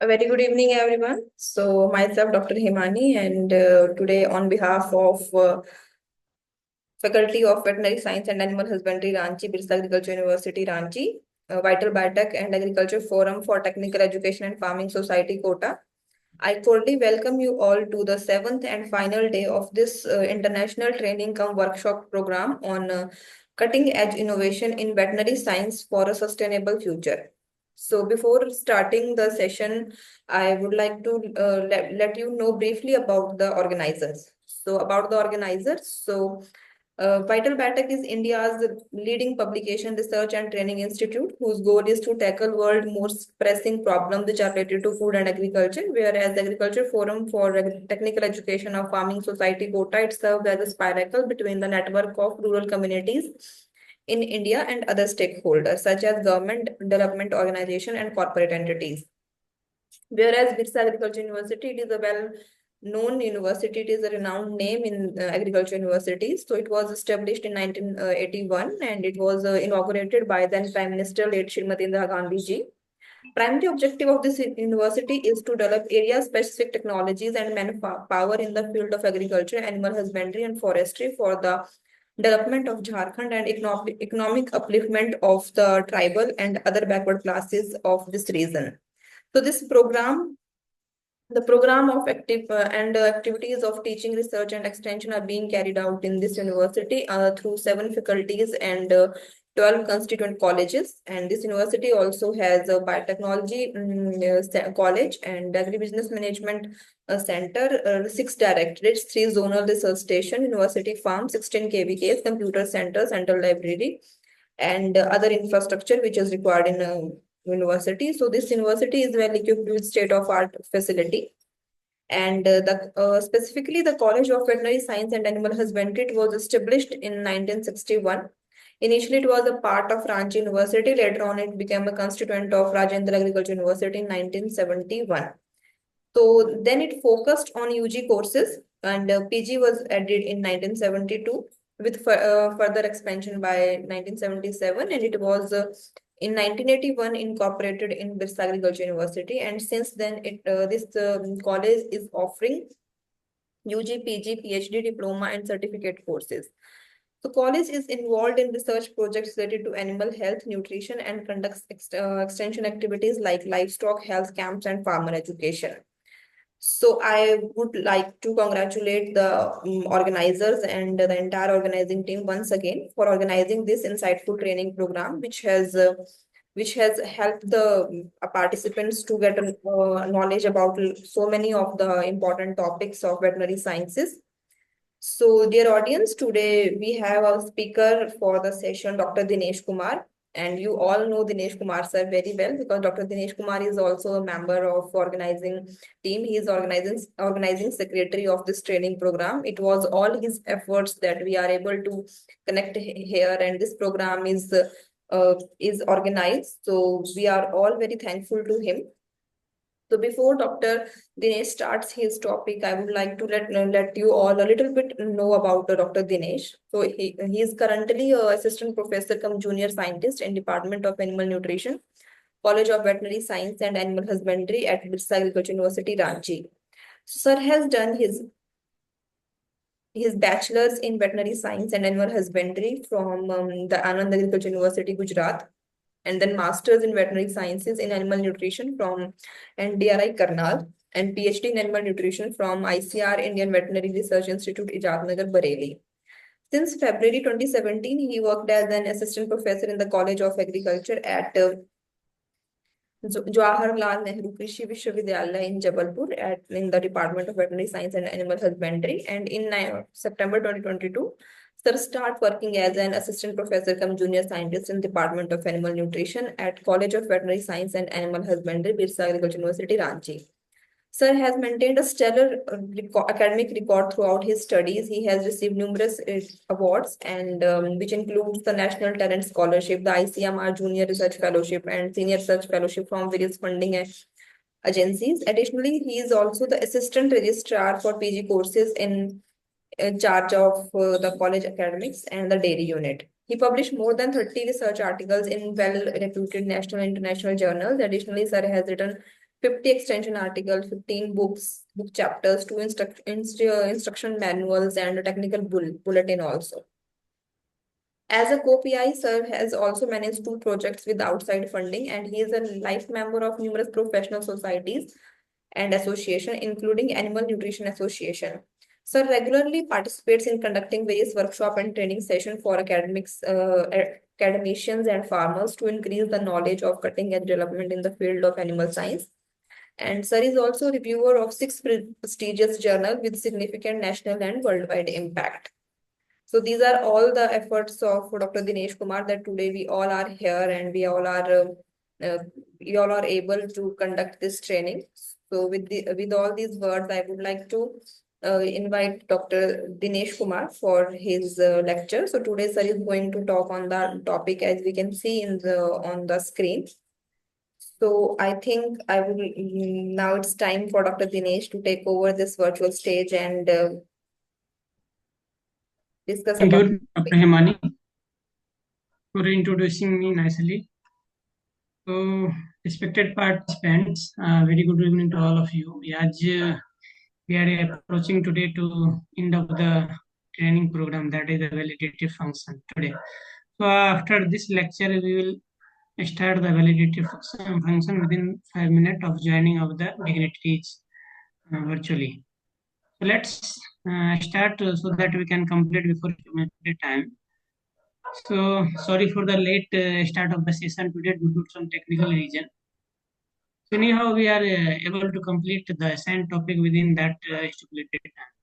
A very good evening, everyone. So, myself, Dr. Himani, and today, on behalf of Faculty of Veterinary Science and Animal Husbandry, Ranchi, Birsa Agriculture University, Ranchi, Vital Biotech and Agriculture Forum for Technical Education and Farming Society, Kota, I cordially welcome you all to the seventh and final day of this international training cum workshop program on cutting edge innovation in veterinary science for a sustainable future. So before starting the session, I would like to let you know briefly about the organizers. Vital Biotech is India's leading publication, research and training institute whose goal is to tackle world most pressing problems which are related to food and agriculture, whereas the Agriculture Forum for Technical Education of Farming Society, Kota, it serves as a spiral between the network of rural communities in India and other stakeholders such as government, development organization and corporate entities. Whereas Birsa Agriculture University, it is a well-known university. It is a renowned name in agriculture universities. So it was established in 1981 and it was inaugurated by then Prime Minister late Srimati Indira Gandhi ji. Primary objective of this university is to develop area-specific technologies and manpower in the field of agriculture, animal husbandry and forestry for the development of Jharkhand and economic upliftment of the tribal and other backward classes of this region. So the program of activities of teaching, research, and extension are being carried out in this university through 7 faculties and 12 constituent colleges. And this university also has a biotechnology college and agribusiness management center, 6 directorates, 3 zonal research station, university farm, 16 KVKs, computer center, central library, and other infrastructure which is required in university. So this university is well equipped with state-of-art facility. And specifically, the College of Veterinary Science and Animal Husbandry, it was established in 1961. Initially, it was a part of Ranchi University. Later on, it became a constituent of Rajendra Agriculture University in 1971. So then it focused on UG courses, and PG was added in 1972 with further expansion by 1977, and it was in 1981 incorporated in Birsa Agriculture University, and since then this college is offering UG, PG, PhD, diploma and certificate courses. The college is involved in research projects related to animal health, nutrition, and conducts extension activities like livestock health camps and farmer education. So I would like to congratulate the organizers and the entire organizing team once again for organizing this insightful training program, which has helped the participants to get knowledge about so many of the important topics of veterinary sciences. So, dear audience, today we have our speaker for the session, Dr. Dinesh Kumar. And you all know Dinesh Kumar sir very well because Dr. Dinesh Kumar is also a member of organizing team. He is organizing secretary of this training program. It was all his efforts that we are able to connect here, and this program is organized. So we are all very thankful to him. So before Dr. Dinesh starts his topic, I would like to let you all a little bit know about Dr. Dinesh. So he is currently a assistant professor cum junior scientist in Department of Animal Nutrition, College of Veterinary Science and Animal Husbandry at Birsa Agriculture University, Ranchi. So, sir has done his bachelor's in veterinary science and animal husbandry from the Anand Agriculture University, Gujarat, and then master's in veterinary sciences in animal nutrition from NDRI Karnal, and PhD in animal nutrition from ICR Indian Veterinary Research Institute, Ijadnagar, Bareilly. Since February 2017, he worked as an assistant professor in the College of Agriculture at Jawaharlal Nehru Krishi Vishwavidyalaya in Jabalpur in the Department of Veterinary Science and Animal Husbandry. And in September 2022, Sir start working as an assistant professor cum junior scientist in Department of Animal Nutrition at College of Veterinary Science and Animal Husbandry, Birsa Agriculture University, Ranchi. Sir has maintained a stellar academic record throughout his studies. He has received numerous awards, and which includes the National Talent Scholarship, the ICMR Junior Research Fellowship, and Senior Research Fellowship from various funding agencies. Additionally, he is also the Assistant Registrar for PG courses in charge of the college academics and the dairy unit. He published more than 30 research articles in well-reputed national and international journals. Additionally, Sir has written 50 extension articles, 15 books, book chapters, two instruction manuals, and a technical bulletin also. As a co-PI, Sir has also managed two projects with outside funding, and he is a life member of numerous professional societies and association, including Animal Nutrition Association. Sir regularly participates in conducting various workshop and training sessions for academicians and farmers to increase the knowledge of cutting-edge development in the field of animal science. And Sir is also reviewer of six prestigious journals with significant national and worldwide impact. So these are all the efforts of Dr. Dinesh Kumar that today we all are here and we all are able to conduct this training. So with all these words, I would like to invite Dr. Dinesh Kumar for his lecture. So today, sir is going to talk on the topic as we can see on the screen. So I think now it's time for Dr. Dinesh to take over this virtual stage and discuss Thank about. you, Dr. Hemani, for introducing me nicely. So, respected participants, very good evening to all of you. As we are approaching today to end of the training program, that is the validative function today. So, after this lecture, we will start the validative function within 5 minutes of joining of the dignitaries virtually. So, let's start so that we can complete before the time. So sorry for the late start of the session today due to some technical reason. So anyhow, we are able to complete the assigned topic within that stipulated time.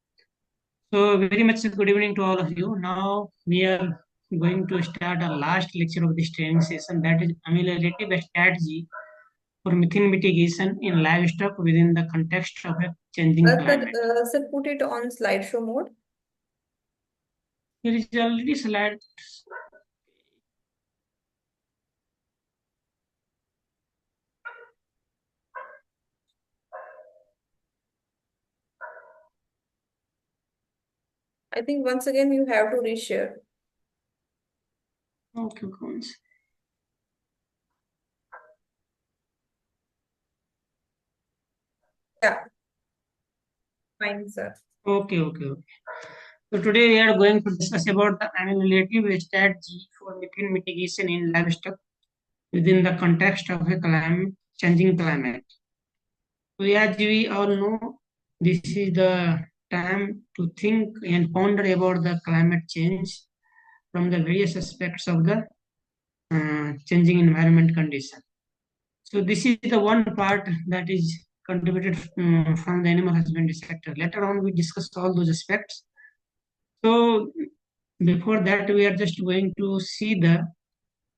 So very much good evening to all of you. Now we are going to start our last lecture of this training session, that is ameliorative strategy for methane mitigation in livestock within the context of a changing climate. Sir, put it on slideshow mode. There is already slide. I think once again you have to reshare. Okay, once. Yeah, fine, sir. Okay. So today we are going to discuss about the ameliorative strategy for methane mitigation in livestock within the context of a changing climate. So as we all know, this is the time to think and ponder about the climate change from the various aspects of the changing environment condition. So this is the one part that is contributed from the animal husbandry sector. Later on, we discuss all those aspects. So before that, we are just going to see the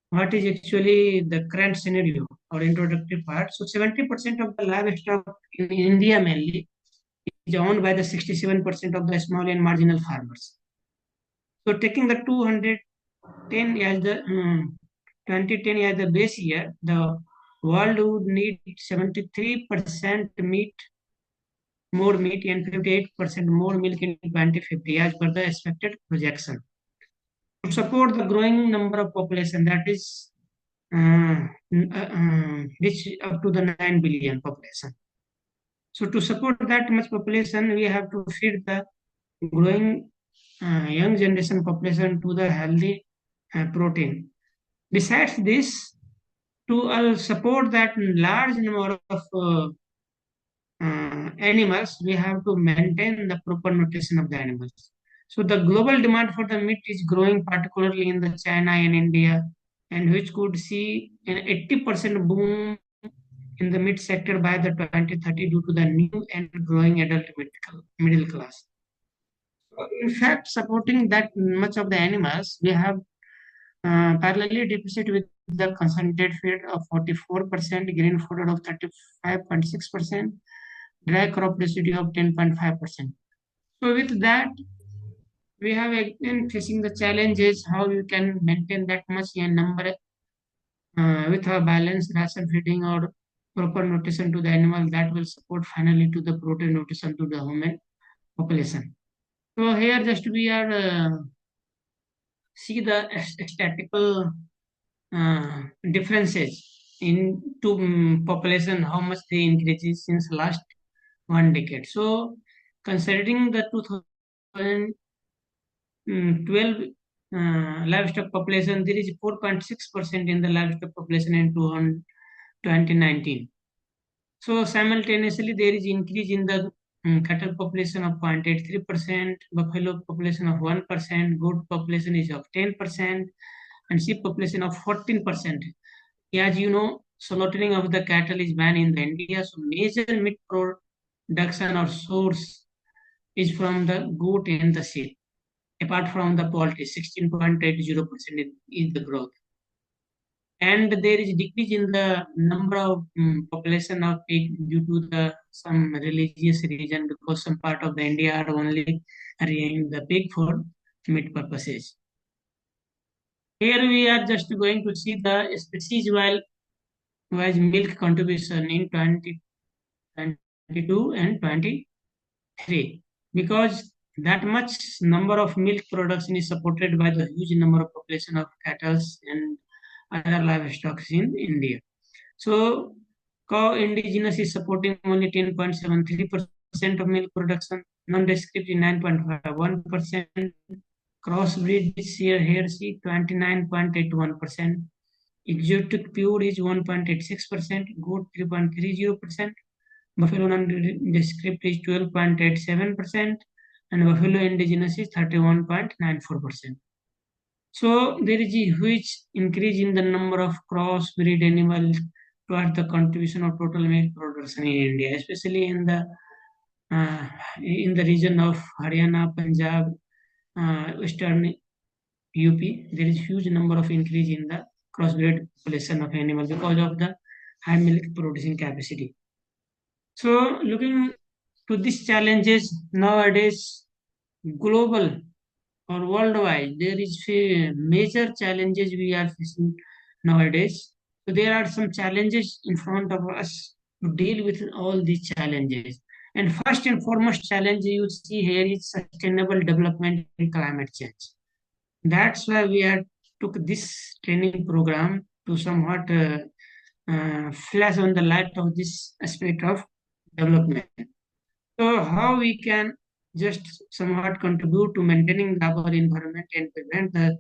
what is actually the current scenario or introductory part. So 70% of the livestock in India mainly is owned by the 67% of the small and marginal farmers. So taking the 210 as the 2010 as the base year, the world would need 73% more meat and 58% more milk in 2050 as per the expected projection. To support the growing number of population, that is reach up to the 9 billion population. So to support that much population, we have to feed the growing young generation population to the healthy protein. Besides this, to support that large number of animals, we have to maintain the proper nutrition of the animals. So the global demand for the meat is growing, particularly in the China and India, and which could see an 80% boom in the meat sector by the 2030 due to the new and growing adult middle class. In fact, supporting that much of the animals, we have parallelly deficit with the concentrated feed of 44%, green fodder of 35.6%, dry crop residue of 10.5%. So with that, we have again facing the challenges how you can maintain that much number with a balanced ration feeding or proper nutrition to the animal that will support finally to the protein nutrition to the human population. So here just we are see the statistical differences into population, how much they increases since last 1 decade. So considering the 2012 livestock population, there is 4.6% in the livestock population in 2019. So simultaneously, there is increase in the cattle population of 0.83%, buffalo population of 1%, goat population is of 10%, and sheep population of 14%. As you know, slaughtering of the cattle is banned in the India, so major meat production or source is from the goat and the sheep. Apart from the poultry, 16.80% is the growth. And there is decrease in the number of population of pig due to the some religious reason, because some part of the India are only rearing the pig for meat purposes. Here we are just going to see the species wise milk contribution in 2022 and 23, because that much number of milk production is supported by the huge number of population of cattle and other livestock in India. So cow indigenous is supporting only 10.73% of milk production, non-descriptive 9.51%, crossbreed share here see 29.81%, exotic pure is 1.86%, goat 3.30%, buffalo non-descript is 12.87%, and buffalo indigenous is 31.94%. So there is a huge increase in the number of crossbreed animals towards the contribution of total milk production in India, especially uh, in the region of Haryana, Punjab, Western UP. There is huge number of increase in the crossbreed population of animals because of the high milk producing capacity. So looking to these challenges nowadays, global or worldwide, there is a major challenges we are facing nowadays. So there are some challenges in front of us to deal with all these challenges. And first and foremost challenge you see here is sustainable development and climate change. That's why we are took this training program to somewhat flash on the light of this aspect of development. So how we can just somewhat contribute to maintaining our environment and prevent the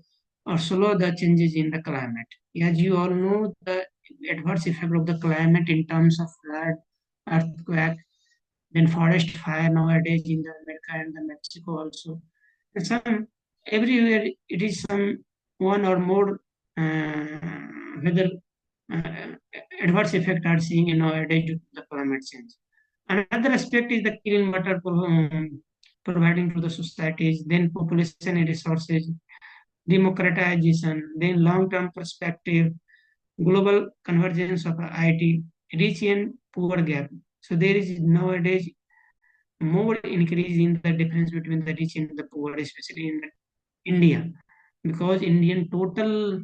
or slow the changes in the climate. As you all know, the adverse effect of the climate in terms of flood, earthquake, then forest fire nowadays in the America and the Mexico also. And some everywhere it is some one or more weather uh, adverse effect are seeing nowadays due to the climate change. Another aspect is the clean water providing to the societies, then population and resources, democratization, then long-term perspective, global convergence of IT, rich and poor gap. So there is nowadays more increase in the difference between the rich and the poor, especially in India, because Indian total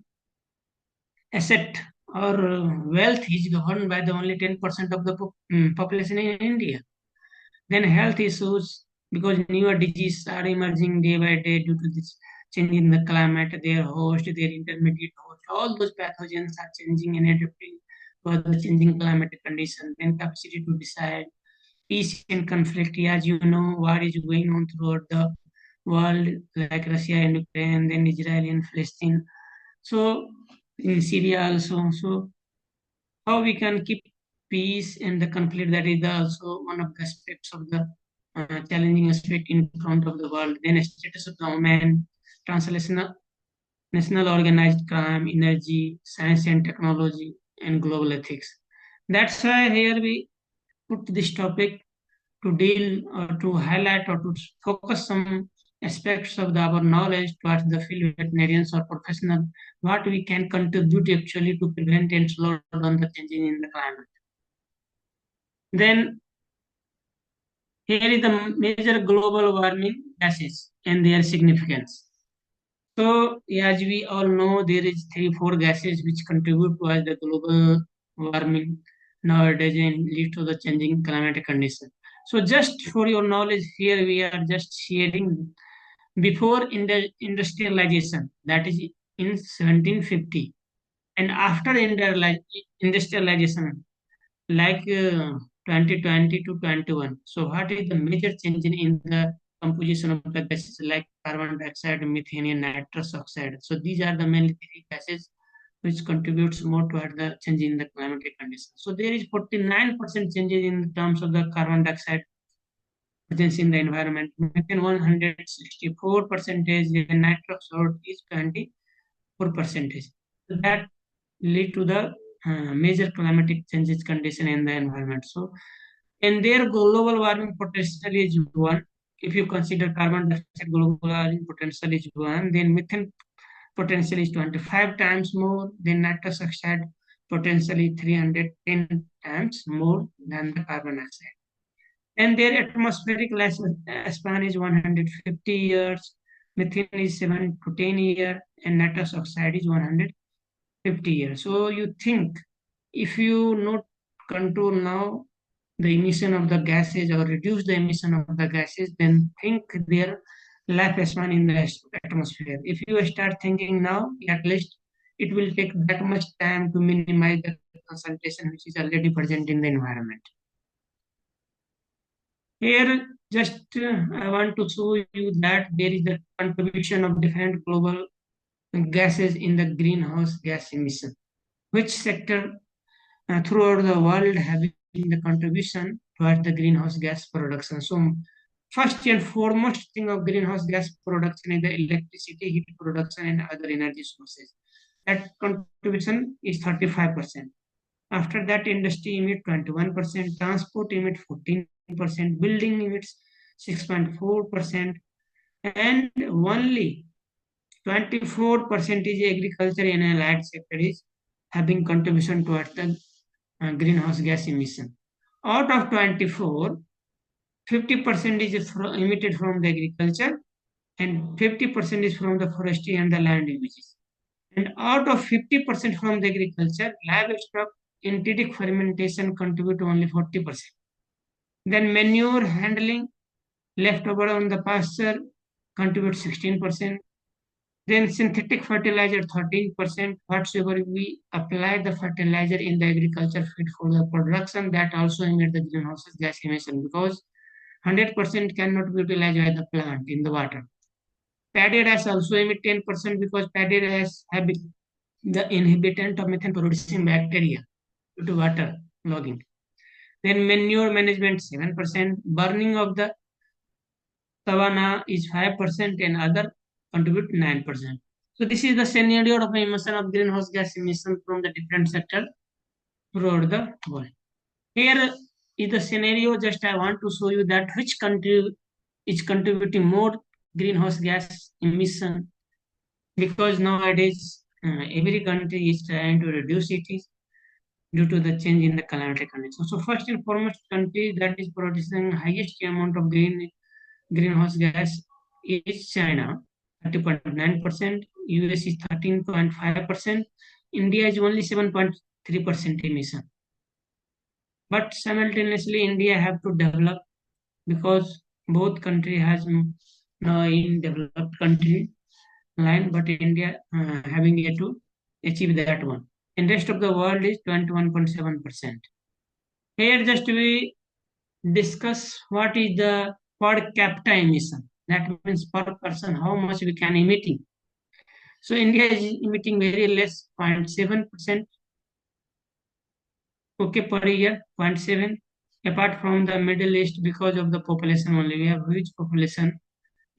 asset or wealth is governed by the only 10% of the population in India. Then health issues, because newer diseases are emerging day by day due to this change in the climate, their host, their intermediate host, all those pathogens are changing and adapting to the changing climatic conditions. Then capacity to decide, peace and conflict. As you know, war is going on throughout the world, like Russia and Ukraine, then Israel and Palestine. So in Syria also. So how we can keep peace and the conflict, that is also one of the aspects of the challenging aspect in front of the world. Then status of the women, translational national organized crime, energy, science and technology, and global ethics. That's why here we put this topic to deal or to highlight or to focus some aspects of our knowledge towards the field veterinarians or professional, what we can contribute actually to prevent and slow down the changing in the climate. Then here is the major global warming gases and their significance. So as we all know, there is 3, 4 gases which contribute to the global warming nowadays and lead to the changing climatic condition. So just for your knowledge, here we are just sharing before industrialization, that is in 1750. And after industrialization, like 2020 to 21. So what is the major change in the composition of the gases like carbon dioxide, methane, and nitrous oxide? So these are the mainly three gases which contributes more toward the change in the climatic conditions. So there is 49% changes in terms of the carbon dioxide presence in the environment. Methane 164 percentage, and nitrous oxide is 24 percentage. So that lead to the major climatic changes condition in the environment. So, and their global warming potential is one. If you consider carbon dioxide global warming potential is one, then methane potential is 25 times more, then nitrous oxide potentially 310 times more than the carbon dioxide. And their atmospheric span is 150 years, methane is 7 to 10 years, and nitrous oxide is 150 years. So you think if you not control now the emission of the gases or reduce the emission of the gases, then think their lifespan in the atmosphere. If you start thinking now, at least it will take that much time to minimize the concentration which is already present in the environment. Here, just I want to show you that there is the contribution of different global gases in the greenhouse gas emission. Which sector throughout the world having the contribution towards the greenhouse gas production? So, first and foremost thing of greenhouse gas production is the electricity, heat production, and other energy sources. That contribution is 35%. After that, industry emit 21%, transport emit 14%, building emits 6.4%, and only 24% is agriculture and allied sector is having contribution towards the greenhouse gas emission. Out of 24, 50% is emitted from the agriculture and 50% is from the forestry and the land uses. And out of 50% from the agriculture, livestock enteric fermentation contribute only 40%. Then manure handling leftover on the pasture contribute 16%. Then synthetic fertilizer 13%. Whatsoever we apply the fertilizer in the agriculture feed for the production, that also emit the greenhouse gas emission because 100% cannot be utilized by the plant in the water. Paddy rice also emit 10% because paddy rice have the inhibitant of methane producing bacteria due to water logging. Then manure management 7%, burning of the savanna is 5% and other contribute 9%. So this is the scenario of emission of greenhouse gas emission from the different sector throughout the world. Here is the scenario, just I want to show you that which country is contributing more greenhouse gas emission because nowadays every country is trying to reduce it due to the change in the climatic conditions. So first and foremost country that is producing highest amount of greenhouse gas is China, 30.9%, US is 13.5%, India is only 7.3% emission. But simultaneously India have to develop because both country has now in developed country line, but India having yet to achieve that one. And rest of the world is 21.7%. Here just we discuss what is the per capita emission. That means per person how much we can emitting. So India is emitting very less, 0.7%. Okay, per year, 0.7. Apart from the Middle East, because of the population only, we have huge population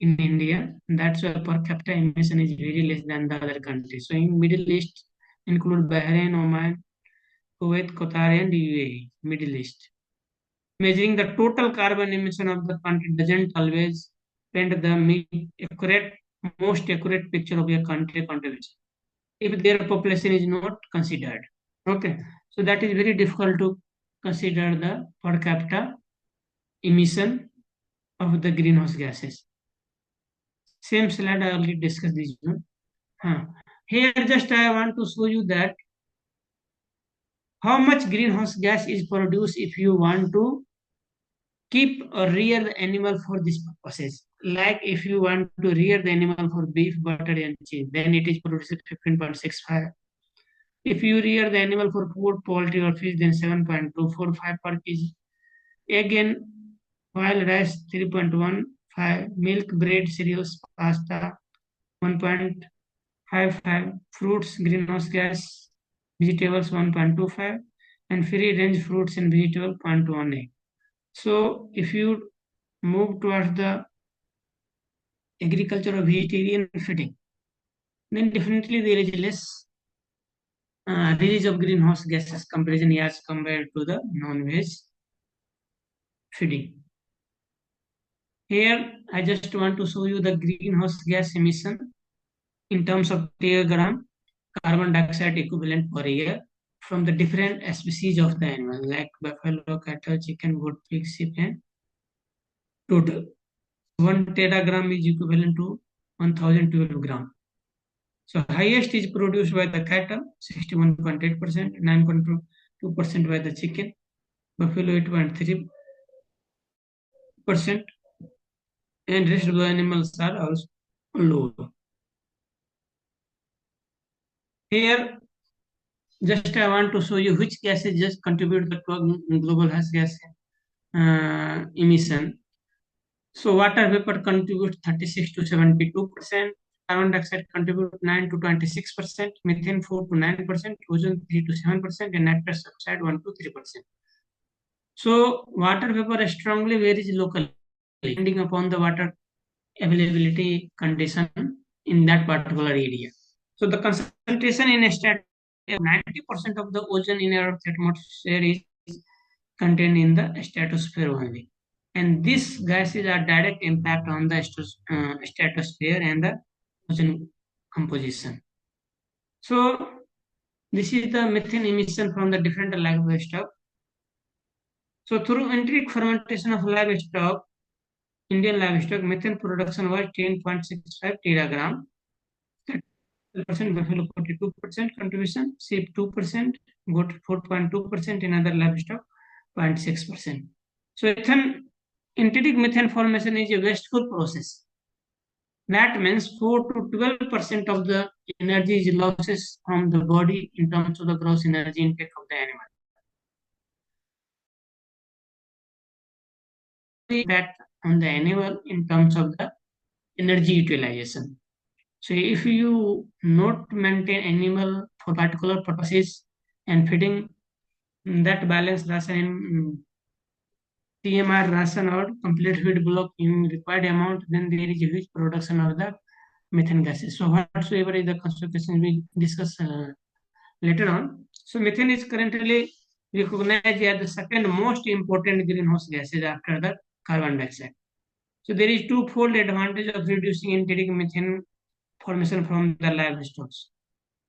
in India. That's why per capita emission is very less than the other countries. So in Middle East include Bahrain, Oman, Kuwait, Qatar, and UAE, Middle East. Measuring the total carbon emission of the country doesn't always paint the accurate, most accurate picture of your country contribution if their population is not considered. Okay, so that is very difficult to consider the per capita emission of the greenhouse gases. Same slide I already discussed this one. Here just I want to show you that how much greenhouse gas is produced if you want to keep or rear the animal for these purposes. Like if you want to rear the animal for beef, butter, and cheese, then it is produced 15.65. If you rear the animal for food, poultry, or fish, then 7.245 per kg. Again, oil rice 3.15, milk, bread, cereals, pasta 1.55, fruits, greenhouse gas, vegetables 1.25, and free range fruits and vegetables 0.18. So if you move towards the agriculture of vegetarian feeding, then definitely there is less release of greenhouse gases comparison as compared to the non-veg feeding. Here, I just want to show you the greenhouse gas emission in terms of kilogram carbon dioxide equivalent per year from the different species of the animal like buffalo, cattle, chicken, goat, pig, sheep, and total. 1 teragram is equivalent to 1012 gram. So highest is produced by the cattle, 61.8%, 9.2% by the chicken, buffalo 8.3%, and rest of the animals are also low. Here, just I want to show you which gases just contribute to global gas emission. So water vapor contributes 36 to 72%, carbon dioxide contributes 9 to 26%, methane 4 to 9%, ozone 3 to 7%, and nitrous oxide 1 to 3%. So water vapor strongly varies locally depending upon the water availability condition in that particular area. So the concentration in a stat 90% of the ozone in our atmosphere is contained in the stratosphere only. And these gases are direct impact on the stratosphere and the ozone composition. So this is the methane emission from the different livestock. So through enteric fermentation of livestock, Indian livestock methane production was 10.65 teragram. 30% buffalo 42% contribution, sheep 2%, goat 4.2%, in other livestock 0.6%. So enteric methane formation is a wasteful process. That means 4 to 12% of the energy is losses from the body in terms of the gross energy intake of the animal. Impact on the animal in terms of the energy utilization. So if you not maintain animal for particular purposes and feeding that balance ration in TMR ration or complete feed block in required amount, then there is a huge production of the methane gases. So whatsoever is the concentration we discuss later on. So methane is currently recognized as the second most important greenhouse gases after the carbon dioxide. So there is twofold advantage of reducing enteric methane formation from the livestock.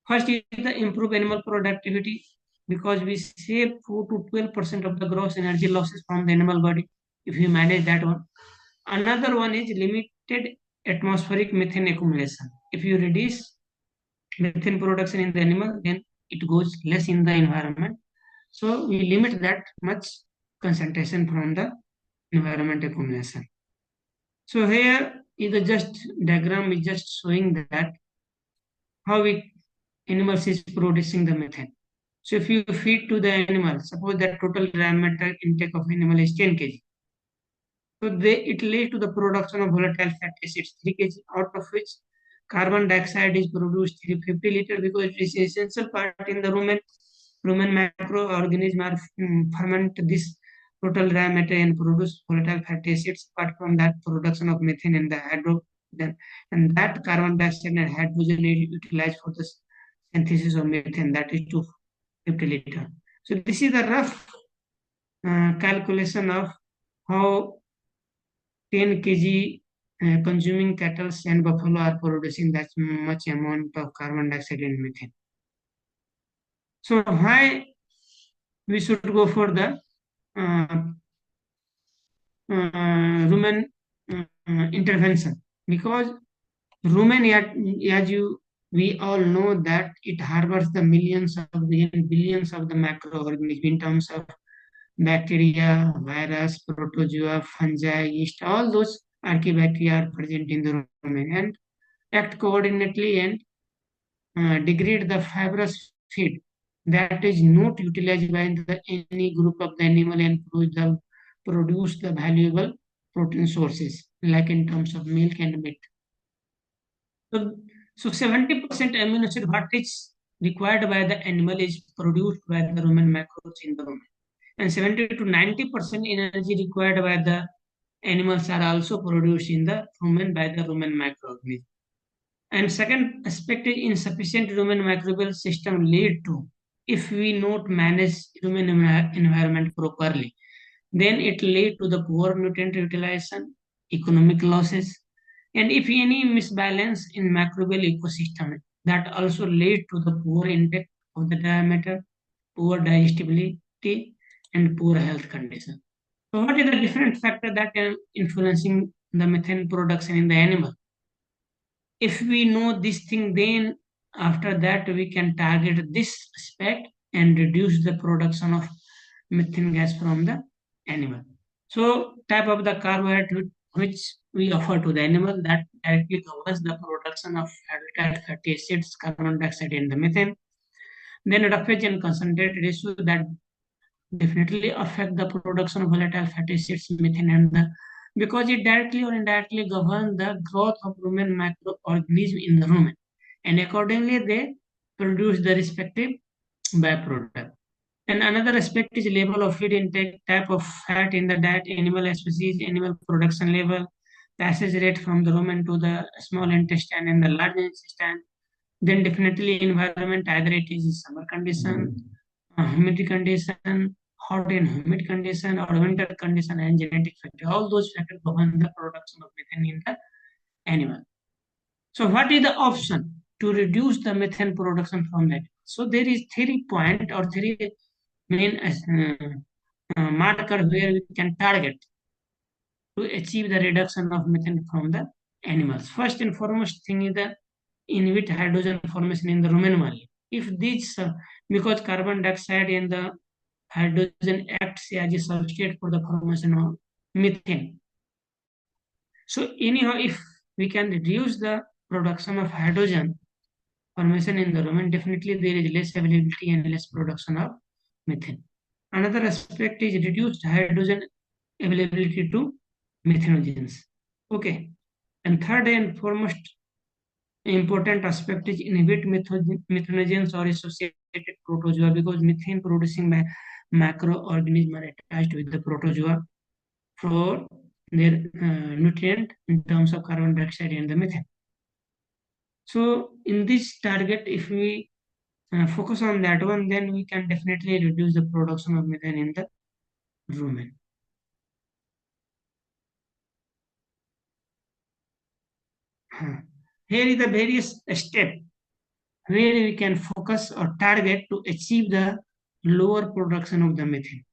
First is the improve animal productivity because we save 4 to 12% of the gross energy losses from the animal body if you manage that one. Another one is limited atmospheric methane accumulation. If you reduce methane production in the animal, then it goes less in the environment. So we limit that much concentration from the environment accumulation. So here is the just diagram is just showing that how animals is producing the methane. So if you feed to the animal, suppose that total diameter intake of animal is 10 kg. So it leads to the production of volatile fat acids 3 kg, out of which carbon dioxide is produced 350 liters because it is essential part in the rumen microorganism are ferment this total diameter and produce volatile fatty acids. Apart from that, production of methane and the hydrogen, and that carbon dioxide and hydrogen is utilized for the synthesis of methane, that is 250 liters. So this is the rough calculation of how 10 kg consuming cattle and buffalo are producing that much amount of carbon dioxide and methane. So why we should go for the rumen intervention? Because rumen, as we all know that it harbors the millions of billions of the microorganisms in terms of bacteria, virus, protozoa, fungi, yeast, all those archaebacteria are present in the rumen and act coordinately and degrade the fibrous feed that is not utilized by any group of the animal and produce the valuable protein sources, like in terms of milk and meat. So, so 70% amino acid what is required by the animal is produced by the rumen macros in the rumen. And 70 to 90% energy required by the animals are also produced in the rumen by the rumen microorganism. And second aspect is insufficient rumen microbial system lead to, if we not manage human environment properly, then it lead to the poor nutrient utilization, economic losses, and if any misbalance in microbial ecosystem, that also lead to the poor intake of the diameter, poor digestibility, and poor health condition. So what is the different factor that are influencing the methane production in the animal? If we know this thing, then after that we can target this aspect and reduce the production of methane gas from the animal. So type of the carbohydrate which we offer to the animal that directly covers the production of hydrotide fatty acids, carbon dioxide, and the methane. Then roughage and concentrate ratio that definitely affect the production of volatile fatty acids, methane, and the because it directly or indirectly governs the growth of rumen microorganism in the rumen, and accordingly they produce the respective byproduct. And another aspect is level of feed intake, type of fat in the diet, animal species, animal production level, passage rate from the rumen to the small intestine and the large intestine. Then definitely environment, either it is summer condition, humidity condition, hot and humid condition, or winter condition, and genetic factor. All those factors govern the production of methane in the animal. So what is the option to reduce the methane production from that? So there is 3 point or 3 main marker where we can target to achieve the reduction of methane from the animals. First and foremost thing is the in vitro hydrogen formation in the rumen molecule. If these, because carbon dioxide and the hydrogen acts as a substrate for the formation of methane. So anyhow, if we can reduce the production of hydrogen formation in the rumen, definitely there is less availability and less production of methane. Another aspect is reduced hydrogen availability to methanogens. Okay. And third and foremost important aspect is inhibit methanogens or associated protozoa, because methane producing macroorganisms are attached with the protozoa for their nutrient in terms of carbon dioxide and the methane. So in this target, if we focus on that one, then we can definitely reduce the production of methane in the rumen. Here is the various step where we can focus or target to achieve the lower production of the methane.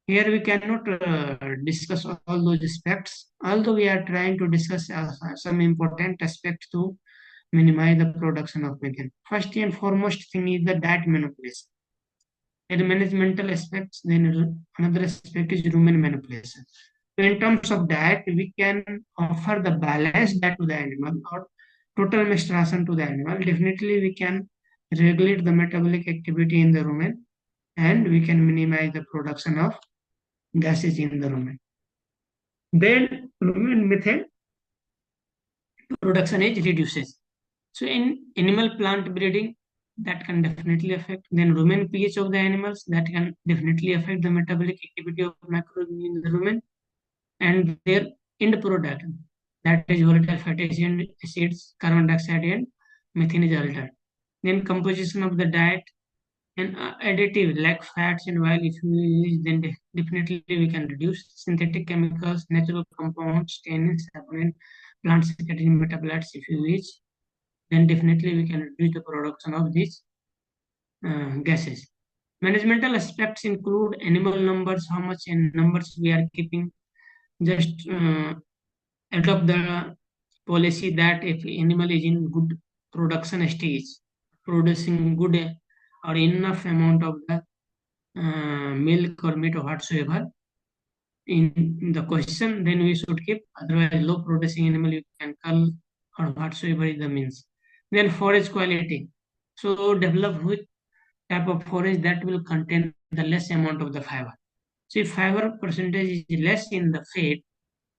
Here we cannot discuss all those aspects, although we are trying to discuss some important aspects to minimize the production of methane. First and foremost thing is the diet manipulation. And managemental aspects, then another aspect is rumen manipulation. So in terms of diet, we can offer the balanced diet to the animal or total mixed ration to the animal. Definitely we can regulate the metabolic activity in the rumen, and we can minimize the production of gases in the rumen. Then rumen methane production is reduces. So in animal plant breeding, that can definitely affect. Then rumen pH of the animals, that can definitely affect the metabolic activity of microorganisms in the rumen, and their end product, that is volatile fatty acids, carbon dioxide, and methane is altered. Then composition of the diet and additive like fats and oil, if we use, then definitely we can reduce synthetic chemicals, natural compounds, tannins, saponin, plant secretory metabolites. If you use, then definitely we can reduce the production of these gases. Managemental aspects include animal numbers, how much in numbers we are keeping. Just adopt the policy that if animal is in good production stage, producing good or enough amount of the milk or meat or whatsoever in the question, then we should keep. Otherwise, low producing animal you can cull or whatsoever is the means. Then forage quality. So develop with type of forage that will contain the less amount of the fiber. So if fiber percentage is less in the feed,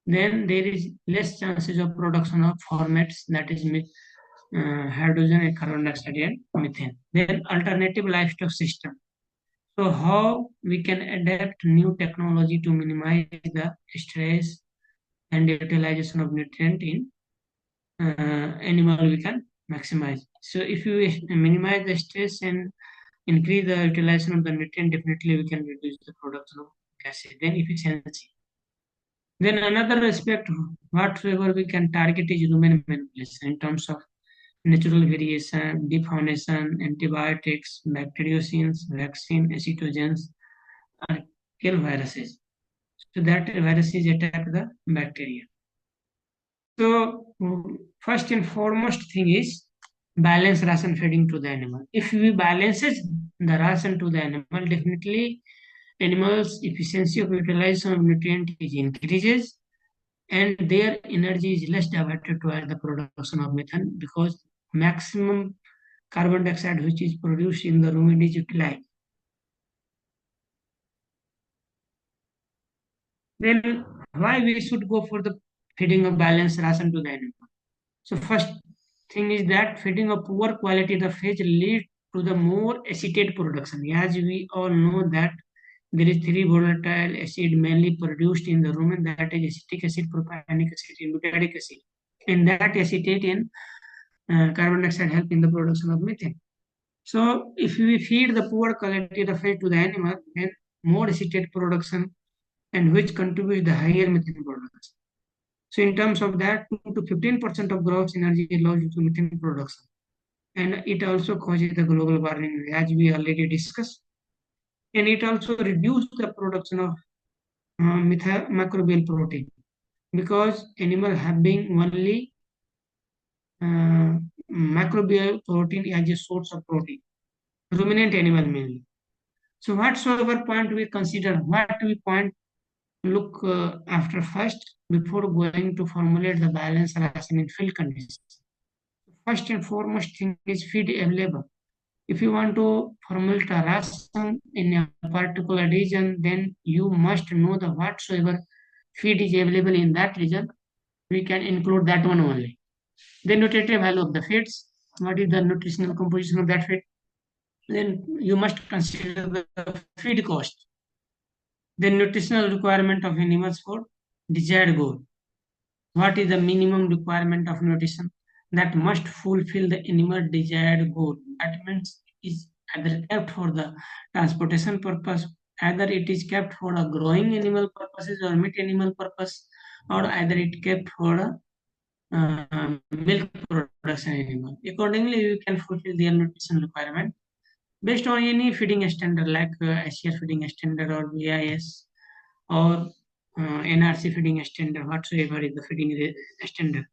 then there is less chances of production of formats, that is hydrogen and carbon dioxide and methane. Then alternative livestock system. So how we can adapt new technology to minimize the stress and utilization of nutrient in animal we can maximize. So if you minimize the stress and increase the utilization of the nutrient, definitely we can reduce the production of gases. Then efficiency. Then another aspect whatsoever we can target is human manipulation in terms of natural variation, defaunation, antibiotics, bacteriocins, vaccine, acetogens, or kill viruses. So that viruses attack the bacteria. So first and foremost thing is balance ration feeding to the animal. If we balances the ration to the animal, definitely animals efficiency of utilization of nutrient is increases and their energy is less diverted towards the production of methane because maximum carbon dioxide which is produced in the rumen is utilized. Then why we should go for the feeding of balanced ration to the animal? So first thing is that feeding of poor quality the fish lead to the more acetate production. As we all know that there is three volatile acid mainly produced in the rumen, that is acetic acid, propionic acid, and butyric acid. And that acetate and carbon dioxide help in the production of methane. So if we feed the poor quality the feed to the animal, then more acetate production and which contributes the higher methane production. So in terms of that, 2 to 15% of gross energy is lost due to methane production. And it also causes the global warming, as we already discussed. And it also reduces the production of microbial protein because animal having only microbial protein as a source of protein, ruminant animal mainly. So whatsoever point we consider, what we point look after first before going to formulate the balance ration in field conditions. First and foremost thing is feed available. If you want to formulate a ration in a particular region, then you must know the whatsoever feed is available in that region. We can include that one only. The nutritive value of the feeds. What is the nutritional composition of that feed? Then you must consider the feed cost. The nutritional requirement of animals for desired goal. What is the minimum requirement of nutrition that must fulfill the animal desired goal? That means is either kept for the transportation purpose, either it is kept for a growing animal purposes or meat animal purpose, or either it kept for a milk production animal. Accordingly, you can fulfill their nutrition requirement based on any feeding standard like Asia feeding standard or BIS or NRC feeding standard, whatsoever is the feeding standard.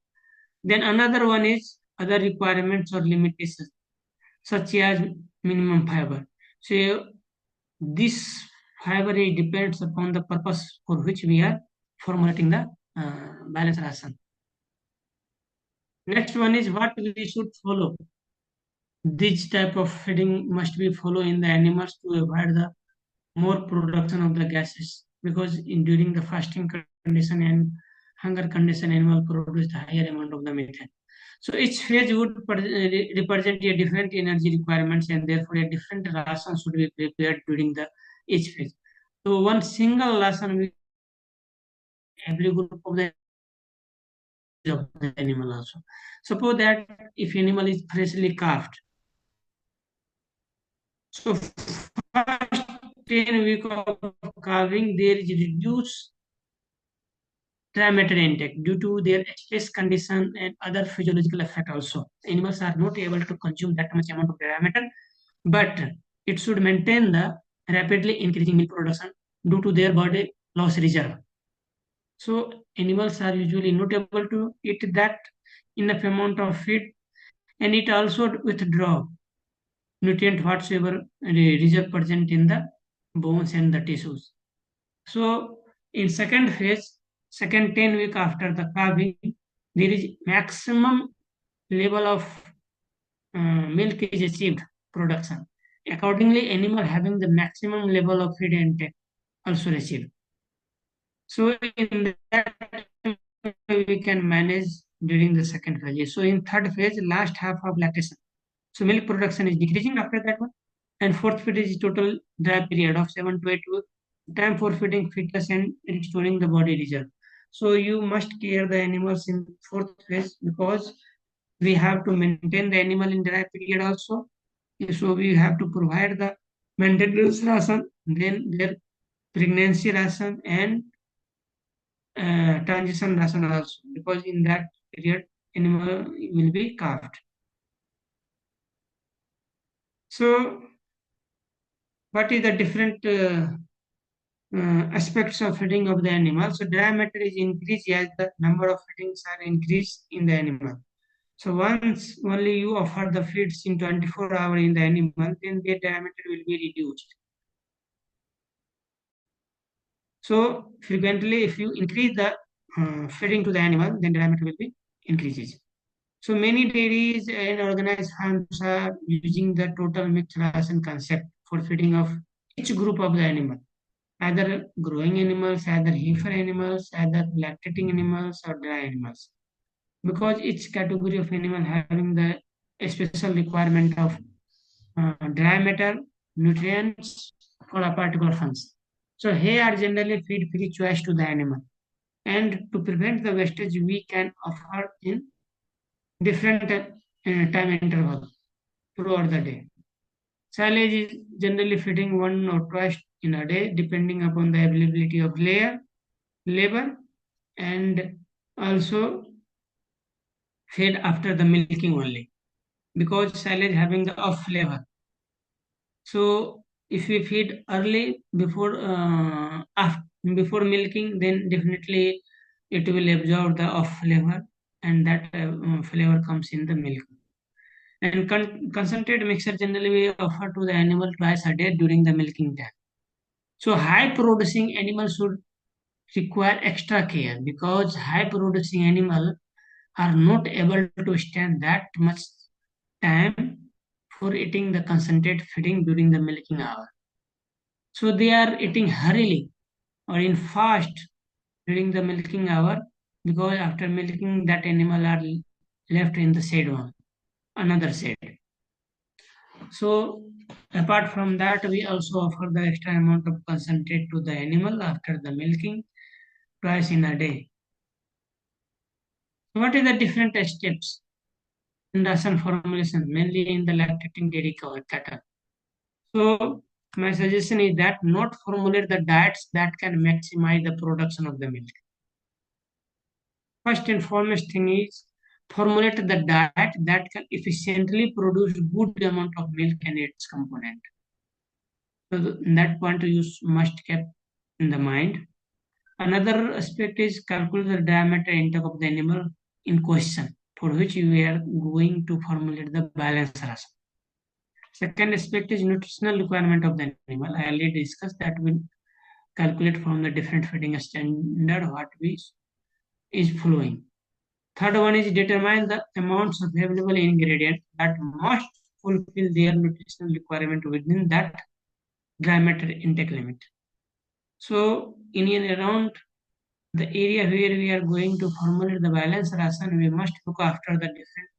Then another one is other requirements or limitations, such as minimum fiber. So this fiber depends upon the purpose for which we are formulating the balance ration. Next one is what we should follow. This type of feeding must be follow in the animals to avoid the more production of the gases because during the fasting condition and hunger condition animal produce the higher amount of the methane. So each phase would represent a different energy requirements and therefore a different ration should be prepared during the each phase. So one single ration will every group of the animal also. Suppose that if animal is freshly calved, so first 10 weeks of calving there is reduced matter intake due to their stress condition and other physiological effect also. Animals are not able to consume that much amount of dry matter, but it should maintain the rapidly increasing milk production due to their body loss reserve. So animals are usually not able to eat that enough amount of feed, and it also withdraw nutrient whatsoever reserve present in the bones and the tissues. So in second phase, second 10 week after the calving, there is maximum level of milk is achieved production. Accordingly, animal having the maximum level of feed intake also receive. So in that we can manage during the second phase. So in third phase, last half of lactation. So milk production is decreasing after that one. And fourth phase is total dry period of 7 to 8 weeks. Time for feeding fetus and restoring the body reserve. So you must care the animals in fourth phase because we have to maintain the animal in dry period also. So we have to provide the maintenance ration, then their pregnancy ration and transition ration also because in that period animal will be calved. So what is the different aspects of feeding of the animal? So diameter is increased as the number of feedings are increased in the animal. So once only you offer the feeds in 24 hours in the animal, then their diameter will be reduced. So frequently, if you increase the feeding to the animal, then diameter will be increases. So many dairies and organized farms are using the total mixed ration concept for feeding of each group of the animal, either growing animals, either heifer animals, either lactating animals or dry animals. Because each category of animal having the special requirement of dry matter, nutrients for a particular function. So here are generally feed free choice to the animal. And to prevent the wastage, we can offer in different time interval throughout the day. Silage is generally feeding one or twice in a day, depending upon the availability of labor, and also fed after the milking only, because silage having the off flavor. So if we feed early before milking, then definitely it will absorb the off flavor, and that flavor comes in the milk. And concentrate mixture generally we offer to the animal twice a day during the milking time. So high producing animals should require extra care because high producing animals are not able to stand that much time for eating the concentrate feeding during the milking hour. So they are eating hurriedly or in fast during the milking hour because after milking that animal are left in the shed one, another shed. So apart from that, we also offer the extra amount of concentrate to the animal after the milking twice in a day. What is the different steps in ration formulation, mainly in the lactating dairy cattle? So my suggestion is that not formulate the diets that can maximize the production of the milk. First and foremost thing is formulate the diet that can efficiently produce good amount of milk and its component. So that point you must keep in the mind. Another aspect is calculate the diameter intake of the animal in question, for which we are going to formulate the balance ration. Second aspect is nutritional requirement of the animal. I already discussed that we calculate from the different feeding standard what we is following. Third one is determine the amounts of available ingredient that must fulfill their nutritional requirement within that diameter intake limit. So in and around the area where we are going to formulate the balance ration, we must look after the different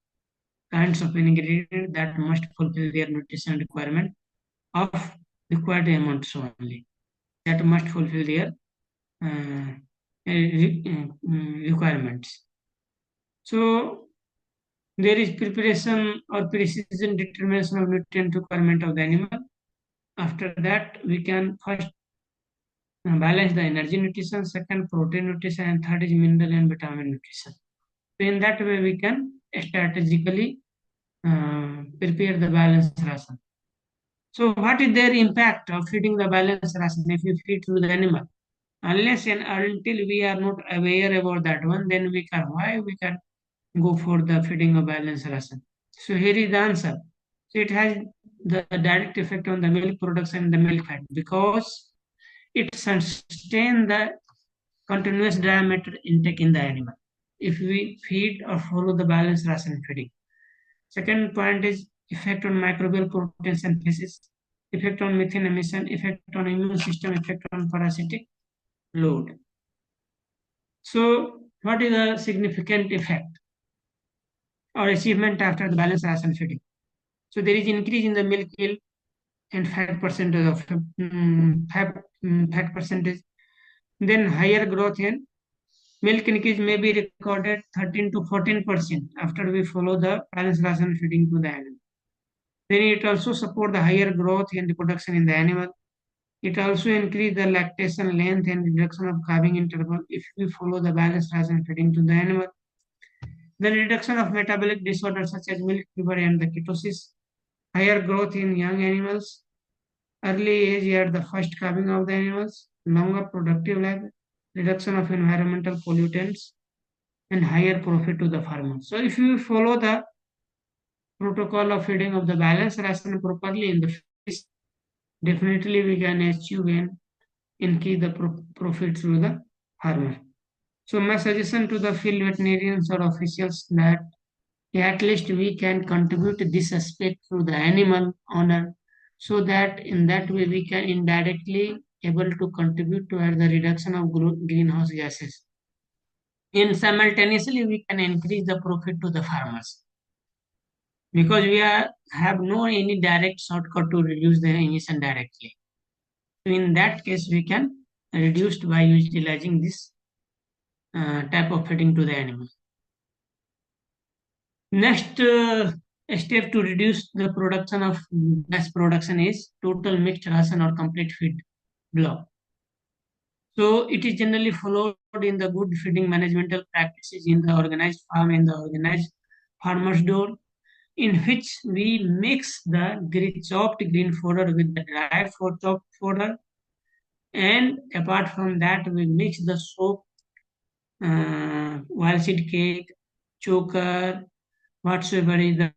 kinds of ingredient that must fulfill their nutrition requirement of required amounts only. That must fulfill their requirements. So there is preparation or precision determination of nutrient requirement of the animal. After that, we can first balance the energy nutrition, second protein nutrition, and third is mineral and vitamin nutrition. So in that way, we can strategically prepare the balanced ration. So what is their impact of feeding the balanced ration if you feed to the animal? Unless and until we are not aware about that one, then we can go for the feeding of balanced ration. So here is the answer. So it has the direct effect on the milk production and the milk fat because it sustains the continuous diameter intake in the animal if we feed or follow the balanced ration feeding. Second point is effect on microbial protein synthesis. effect on methane emission, effect on immune system, effect on parasitic load. So, what is the significant effect or achievement after the balanced ration feeding? So, there is increase in the milk yield and fat percentage of fat percentage. Then higher growth in milk increase may be recorded 13 to 14% after we follow the balanced ration feeding to the animal. Then it also support the higher growth and reproduction in the animal. It also increase the lactation length and reduction of calving interval if we follow the balanced ration feeding to the animal. Then reduction of metabolic disorders such as milk fever and the ketosis. Higher growth in young animals. Early age at the first calving of the animals. Longer productive life. Reduction of environmental pollutants and higher profit to the farmer. So if you follow the protocol of feeding of the balanced ration properly in the fish, definitely we can achieve and increase the profit to the farmer. So my suggestion to the field veterinarians or officials that at least we can contribute this aspect to the animal owner so that in that way we can indirectly able to contribute toward the reduction of greenhouse gases. In simultaneously we can increase the profit to the farmers because have no any direct shortcut to reduce the emission directly. So in that case, we can reduce by utilizing this type of feeding to the animal. Next step to reduce the production of gas production is total mixed ration or complete feed block. So it is generally followed in the good feeding managemental practices in the organized farm and the organized farmers door, in which we mix the chopped green fodder with the dry chopped fodder, and apart from that we mix the soap, wild seed cake, choker, whatsoever is the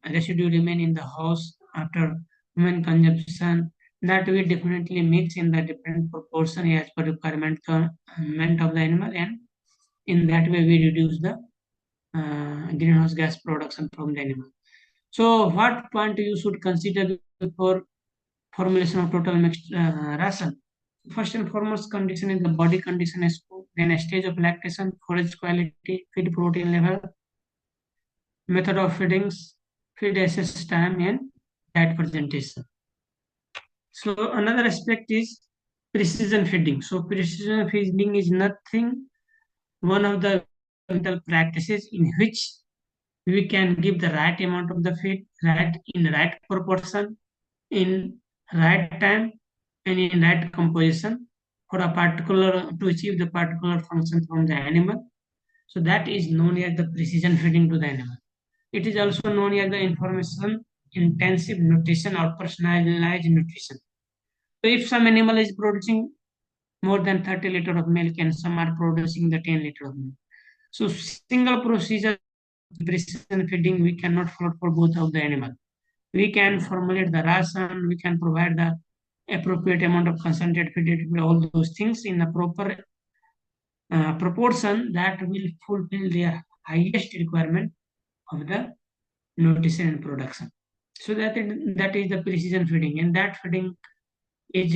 residue remain in the house after human consumption, that we definitely mix in the different proportion as per requirement of the animal, and in that way we reduce the greenhouse gas production from the animal. So what point you should consider before formulation of total mixed ration? First and foremost condition is the body condition is good, then a stage of lactation, forage quality, feed protein level, method of feedings, feed access time, and diet presentation. So another aspect is precision feeding. So precision feeding is nothing one of the mental practices in which we can give the right amount of the feed, right in right proportion, in right time, and in right composition for a particular to achieve the particular function from the animal. So that is known as the precision feeding to the animal. It is also known as the information intensive nutrition or personalized nutrition. So if some animal is producing more than 30 liters of milk and some are producing the 10 liters of milk. So single procedure precision feeding we cannot follow for both of the animal. We can formulate the ration, we can provide the appropriate amount of concentrated feed, all those things in a proper proportion that will fulfill their highest requirement of the nutrition and production. So that is the precision feeding, and that feeding is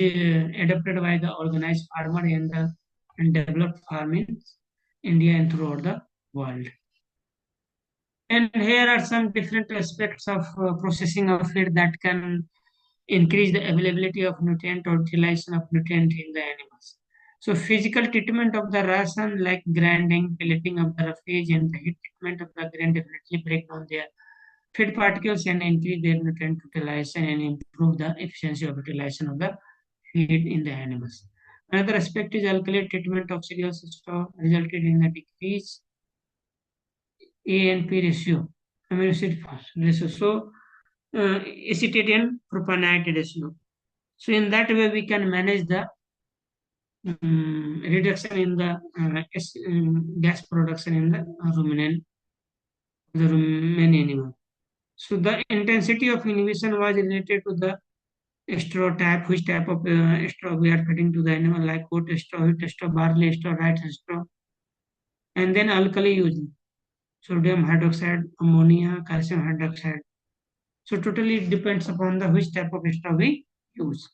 adopted by the organized farmer and developed farm in India and throughout the world. And here are some different aspects of processing of feed that can increase the availability of nutrient or utilization of nutrient in the animals. So physical treatment of the ration like grinding, pelleting of the roughage, and the heat treatment of the grain definitely break down their feed particles and increase their nutrient utilization and improve the efficiency of utilization of the feed in the animals. Another aspect is alkali treatment of cereal straw resulted in a decrease A and P ratio, amino acid ratio. So acetate and propionate ratio. So in that way we can manage the reduction in the gas production in the rumen animal. So the intensity of inhibition was related to the straw type, which type of straw we are feeding to the animal, like oat straw, wheat straw, barley straw, rice straw, and then alkali using sodium hydroxide, ammonia, calcium hydroxide. So totally it depends upon the which type of straw we use.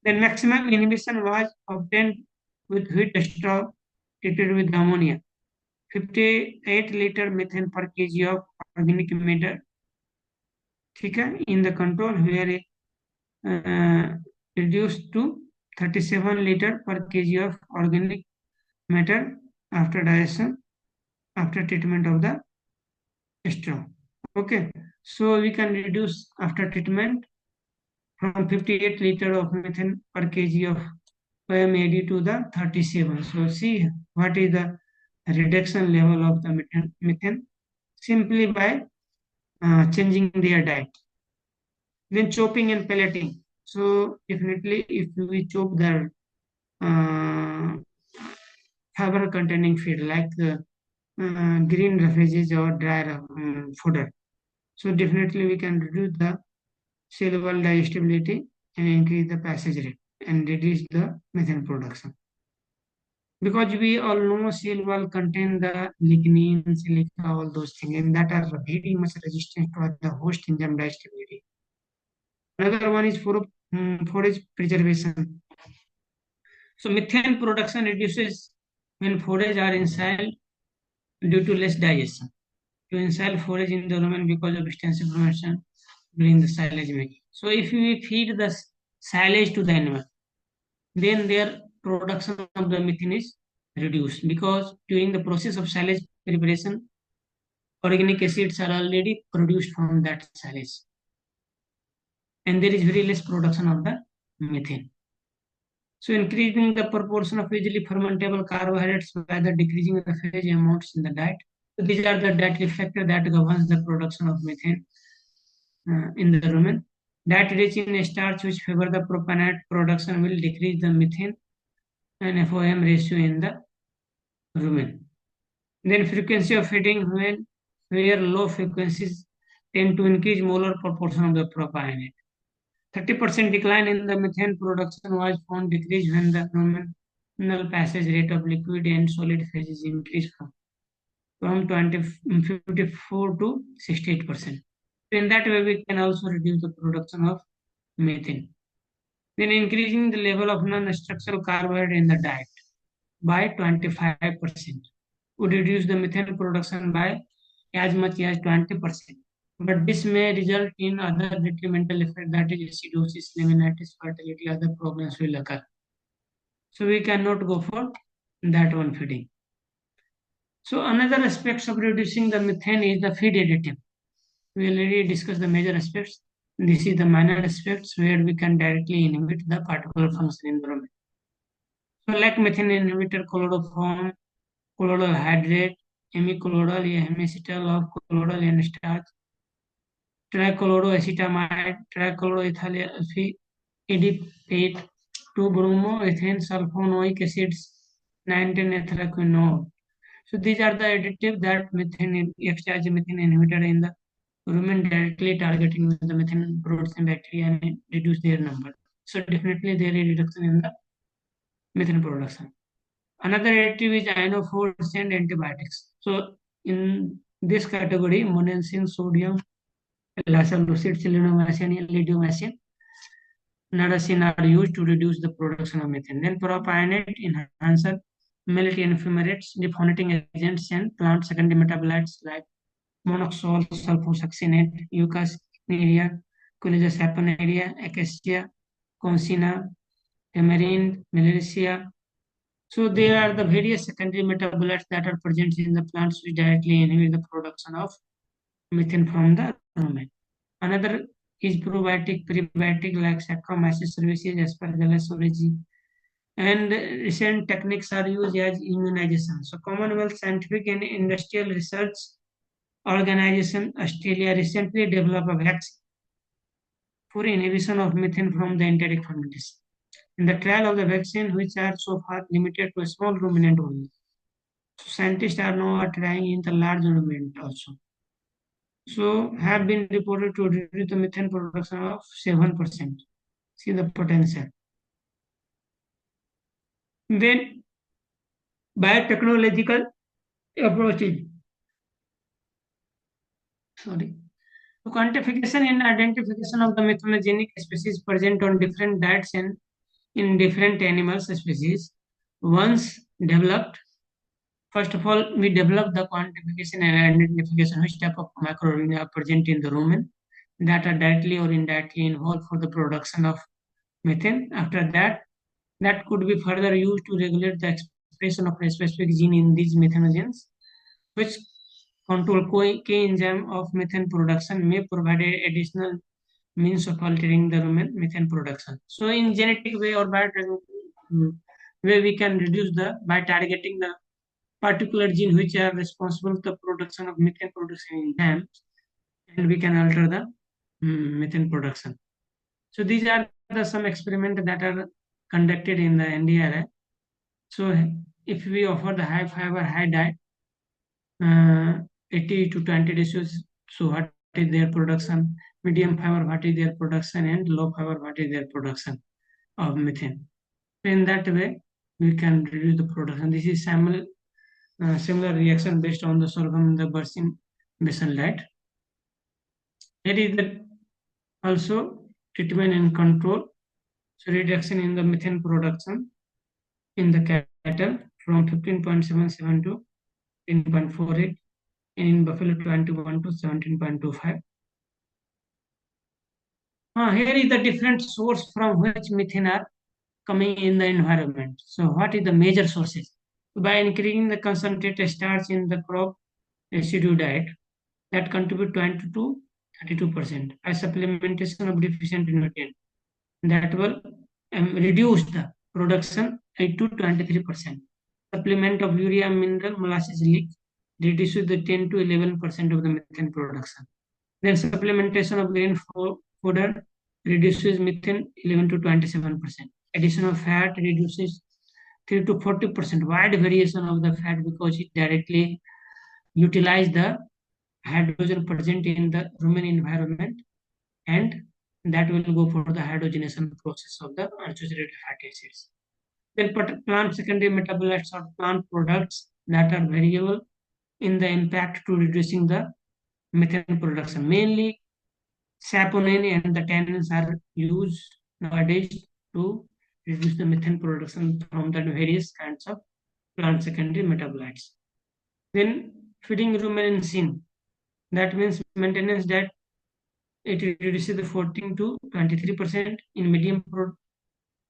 The maximum inhibition was obtained with wheat straw treated with ammonia. 58 liter methane per kg of organic matter, ठीक है, in the control where reduced to 37 liter per kg of organic matter after digestion, after treatment of the straw. Okay, so we can reduce after treatment from 58 liter of methane per kg of OMAD to the 37. So see what is the reduction level of the methane simply by changing their diet. Then chopping and pelleting. So definitely if we chop the uh, fiber containing feed like green refuges or dry fodder. So definitely we can reduce the cell wall digestibility and increase the passage rate and reduce the methane production. Because we all know cell wall contain the lignin, silica, all those things, and that are very much resistant to the host enzyme digestibility. Another one is forage preservation. So methane production reduces when forage are inhaled due to less digestion. To inhale forage in the rumen because of extensive fermentation during the silage making. So if we feed the silage to the animal, then their production of the methane is reduced because during the process of silage preparation, organic acids are already produced from that silage, and there is very less production of the methane. So increasing the proportion of easily fermentable carbohydrates by the decreasing the phage amounts in the diet. So these are the dietary factors that governs the production of methane in the rumen. Diet rich in starch which favor the propionate production will decrease the methane and FOM ratio in the rumen. Then frequency of feeding when where low frequencies tend to increase molar proportion of the propionate. 30% decline in the methane production was found decreased when the nominal passage rate of liquid and solid phases increased from 54 to 68%. In that way, we can also reduce the production of methane. Then increasing the level of non-structural carbohydrate in the diet by 25% would reduce the methane production by as much as 20%. But this may result in other detrimental effects, that is acidosis, laminitis, fertility, other problems will occur. So we cannot go for that one feeding. So another aspects of reducing the methane is the feed additive. We already discussed the major aspects. This is the minor aspects where we can directly inhibit the particular function environment. So like methane inhibitor, chloroform, colloidal hydrate, hemicolloidal या hemiacetal of colloidal and starch, trichloroacetamide, trichloroethylene, adipate, 2-bromoethane sulfonoic acids, 19-ethylquinone. So these are the additives that methane extract methane inhibitor in the rumen directly targeting the methane producing bacteria and reduce their number. So definitely there is reduction in the methane production. Another additive is ionophores and antibiotics. So in this category, monensin, sodium, lactulose, chilinomycin, and lidomycin, narasin are used to reduce the production of methane. Then propionate enhancer, melt fumates, dephonating agents, and plant secondary metabolites like monoxol, sulfosuccinate, eucasineria, Coleus saponaria, acacia, consina, tamarind, malaria. So there are the various secondary metabolites that are present in the plants which directly inhibit the production of methane from the rumen. Another is probiotic, prebiotic like Saccharomyces cerevisiae, Aspergillus oryzae. And recent techniques are used as immunization. So Commonwealth Scientific and Industrial Research Organization Australia recently developed a vaccine for inhibition of methane from the enteric fermentation. In the trial of the vaccine, which are so far limited to a small ruminant only. So scientists are now trying in the large ruminant also. So have been reported to reduce the methane production of 7%. See the potential. Then biotechnological approaches. Sorry. So quantification and identification of the methanogenic species present on different diets and in different animal species. Once developed, first of all, we develop the quantification and identification which type of microorganisms are present in the rumen that are directly or indirectly involved for the production of methane. After that, that could be further used to regulate the expression of a specific gene in these methanogens, which control key enzyme of methane production may provide additional means of altering the methane production. So, in genetic way or by way, we can reduce the by targeting the particular gene which are responsible for the production of methane production enzymes, and we can alter the methane production. So these are the some experiments that are conducted in the NDRI. So if we offer the high fiber, high diet, 80 to 20 ratios, so what is their production? Medium fiber, what is their production? And low fiber, what is their production of methane? In that way, we can reduce the production. This is similar reaction based on the sorghum and the Birsa basal diet. There is the also treatment and control. So reduction in the methane production in the cattle from 15.77 to 10.48, and in buffalo 21 to 17.25. Here is the different source from which methane are coming in the environment. So what is the major sources? By increasing the concentrated starch in the crop residue diet, that contribute 20 to 32%. By supplementation of deficient nutrient, that will reduce the production 8 to 23%. Supplement of urea mineral molasses leak reduces the 10 to 11% of the methane production. Then supplementation of grain fodder reduces methane 11 to 27%. Addition of fat reduces 3 to 40%. Wide variation of the fat because it directly utilizes the hydrogen present in the rumen environment, and that will go for the hydrogenation process of the unsaturated fatty acids. Then plant secondary metabolites or plant products that are variable in the impact to reducing the methane production. Mainly saponin and the tannins are used nowadays to reduce the methane production from the various kinds of plant secondary metabolites. Then feeding ruminant, that means maintenance that it reduces the 14 to 23% in medium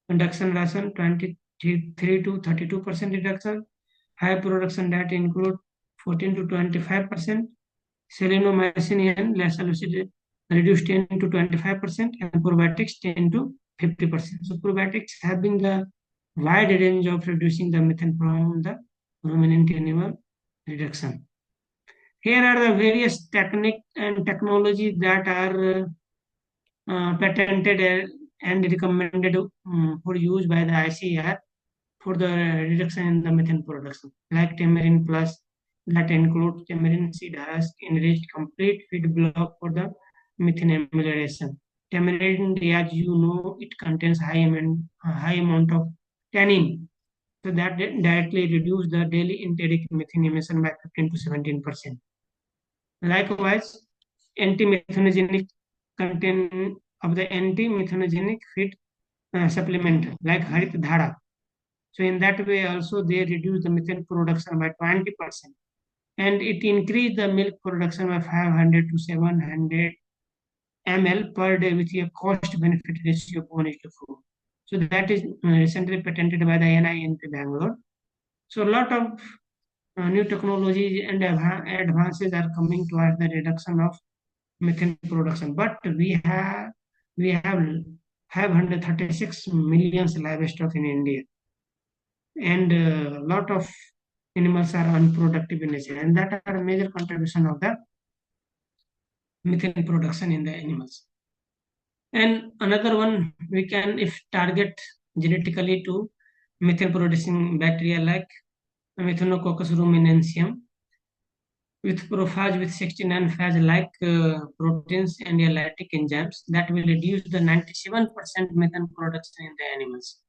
production ration, 23 to 32% reduction. High production that include 14 to 25%. Selenomycin and lactulose reduced 10 to 25%, and probiotics 10 to 50%. So probiotics having the wide range of reducing the methane from the ruminant animal reduction. Here are the various technique and technologies that are patented and recommended for use by the ICAR for the reduction in the methane production, like Tamarin Plus, that includes Tamarin seed husk enriched complete feed block for the methane amelioration. Tamarin, as you know, it contains high amount of tannin, so that directly reduce the daily enteric methane emission by 15 to 17%. Likewise, anti-methanogenic content of the anti-methanogenic feed supplement like Harit Dhara. So in that way also they reduce the methane production by 20%, and it increased the milk production by 500 to 700 ml per day with a cost benefit ratio of 1:4. So that is recently patented by the NINP Bangalore. So a lot of new technologies and advances are coming towards the reduction of methane production. But we have 536 million livestock in India, and a lot of animals are unproductive in nature, and that are a major contribution of the methane production in the animals. And another one, we can if target genetically to methane producing bacteria like Methanococcus ruminantium with prophage with 69 phage like proteins and lactic enzymes that will reduce the 97% methane production in the animals.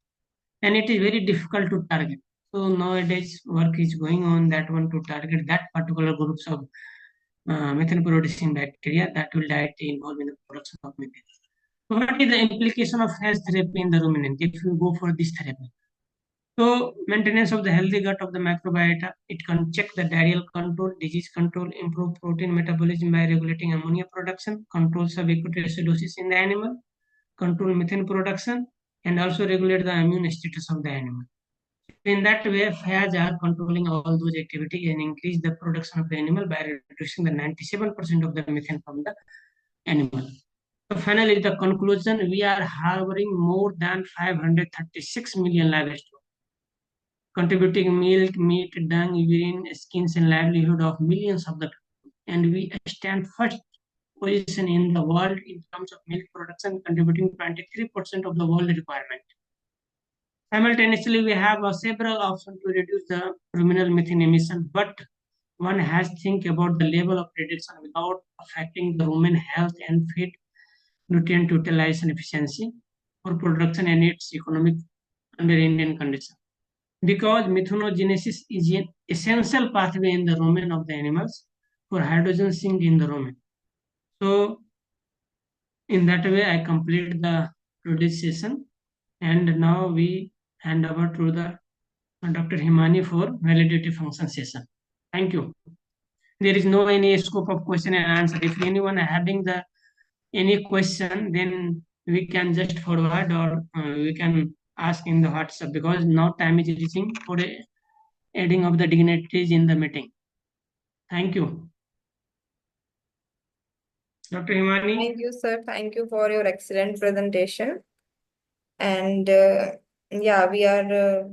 And it is very difficult to target. So nowadays work is going on that one to target that particular groups of methane producing bacteria that will directly involve in the production of methane. So what is the implication of phage therapy in the ruminant if you go for this therapy? So maintenance of the healthy gut of the microbiota, it can check the diarrheal control, disease control, improve protein metabolism by regulating ammonia production, control subaqueous acidosis in the animal, control methane production, and also regulate the immune status of the animal. In that way, phage are controlling all those activities and increase the production of the animal by reducing the 97% of the methane from the animal. So finally, the conclusion, we are harboring more than 536 million livestock, contributing milk, meat, dung, urine, skins, and livelihood of millions of the people. And we stand first position in the world in terms of milk production, contributing 23% of the world requirement. Simultaneously, we have several options to reduce the ruminal methane emission, but one has to think about the level of reduction without affecting the rumen health and feed nutrient utilization efficiency for production and its economic under Indian conditions. Because methanogenesis is an essential pathway in the rumen of the animals for hydrogen sink in the rumen. So in that way, I complete the today's session, and now we hand over to the Dr. Himani for validity function session. Thank you. There is no any scope of question and answer. If anyone having the any question, then we can just forward or we can ask in the WhatsApp because now time is reaching for adding of the dignitaries in the meeting. Thank you. Dr. Himani. Thank you, sir. Thank you for your excellent presentation. And yeah, we are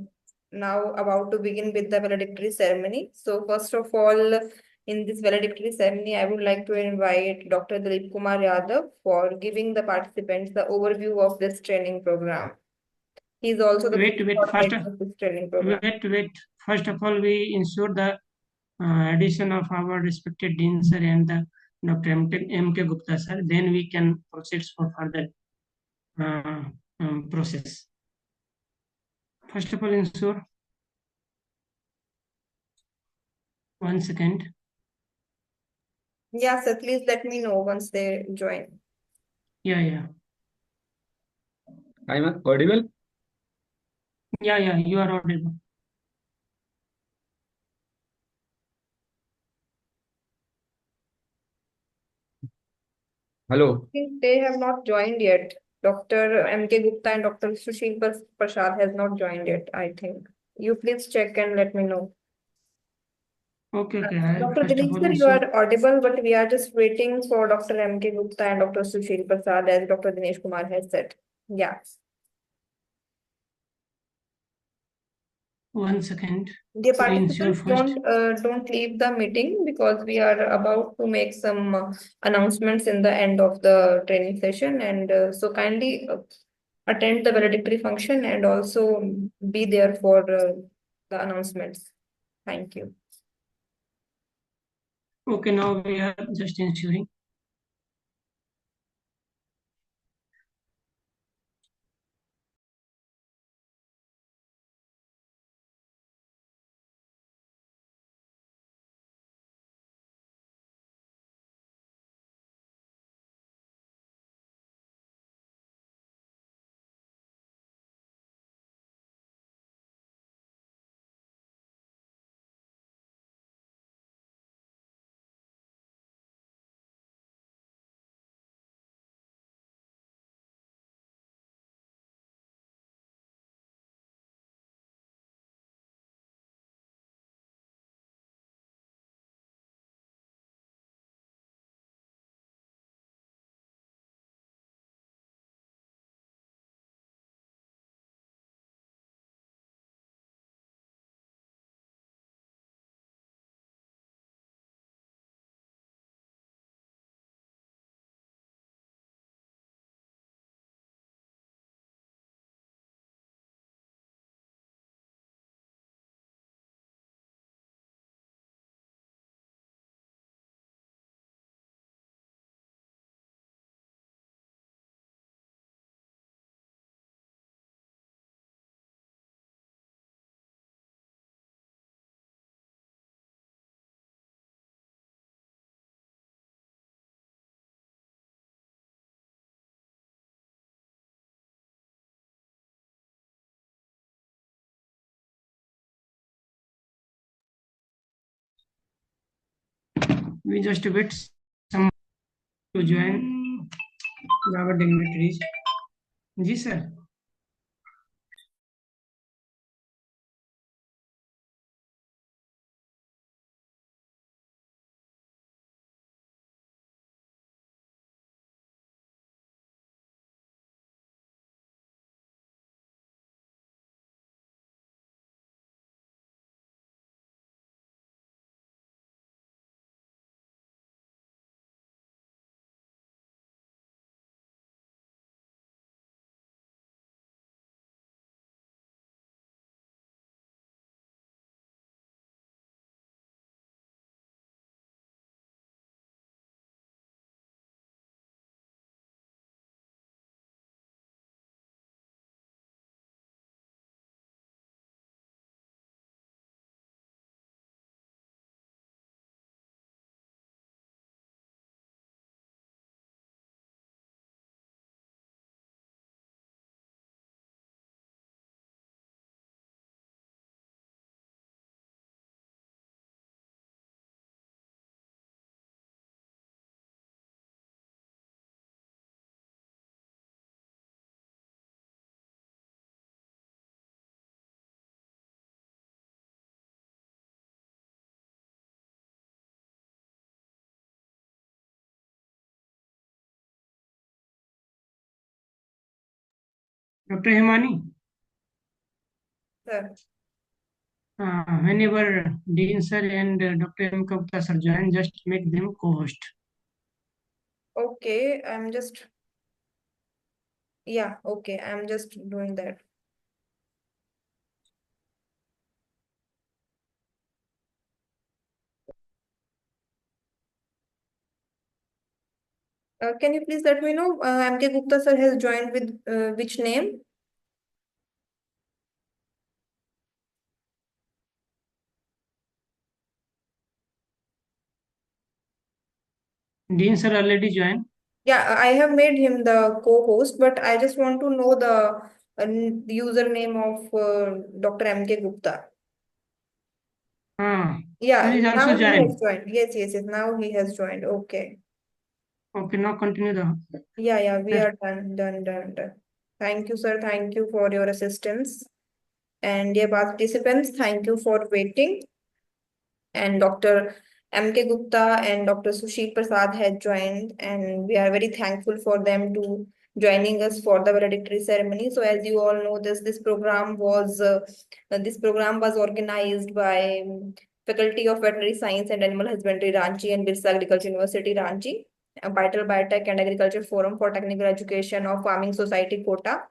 now about to begin with the valedictory ceremony. So first of all, in this valedictory ceremony, I would like to invite Dr. Dilip Kumar Yadav for giving the participants the overview of this training program. He is also the Wait. First, coordinator of this training program. wait. First of all, we ensure the addition of our respected Dean sir and the Dr. M.K. Gupta sir. Then we can proceed for further process. First of all, ensure. 1 second. Yeah, sir, please let me know once they join. Yeah. I'm audible? Yeah, you are audible. Hello. I think they have not joined yet. Dr. M.K. Gupta and Dr. Sushil Prasad has not joined yet, I think. You please check and let me know. Okay. Dr. First of Dilip all, sir, you are audible, but we are just waiting for Dr. M.K. Gupta and Dr. Sushil Prasad, as Dr. Dinesh Kumar has said. Yeah. 1 second. The I ensure participants first. don't leave the meeting because we are about to make some announcements in the end of the training session, and so kindly attend the valedictory function and also be there for the announcements. Thank you. Okay, now we are just ensuring. We just wait some to join our dignitaries. Ji sir. Dr. Himani, Sir. whenever Dean sir and Dr. M. Gupta sir join, just make them co-host. Okay, yeah, okay, I'm just doing that. Can you please let me know, MK Gupta sir has joined with which name? Dean sir already joined. Yeah, I have made him the co-host, but I just want to know the username of Dr. MK Gupta. Sir Yeah, is now also he has joined. joined. Yes, yes, yes. Now he has joined. Okay. Okay, now continue the. Yeah, we Yes. are done. Thank you, sir. Thank you for your assistance. And dear participants, thank you for waiting. And Dr. MK Gupta and Dr. Sushil Prasad had joined, and we are very thankful for them to joining us for the valedictory ceremony. So, as you all know, this program was organized by Faculty of Veterinary Science and Animal Husbandry, Ranchi, and Birsa Agriculture University, Ranchi, Vital Biotech and Agriculture Forum for Technical Education of Farming Society, Kota.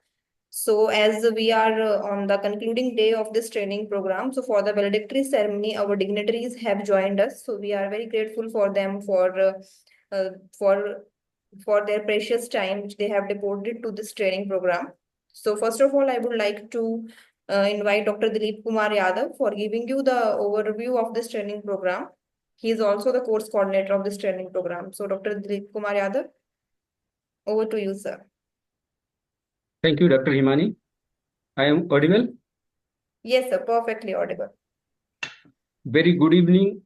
So as we are on the concluding day of this training program, so for the valedictory ceremony, our dignitaries have joined us. So we are very grateful for them uh, for for their precious time which they have devoted to this training program. So first of all, I would like to invite Dr. Dilip Kumar Yadav for giving you the overview of this training program. He is also the course coordinator of this training program. So Dr. Dilip Kumar Yadav, over to you, sir. Thank you, Dr. Himani. I am audible. Yes, sir, perfectly audible. Very good evening,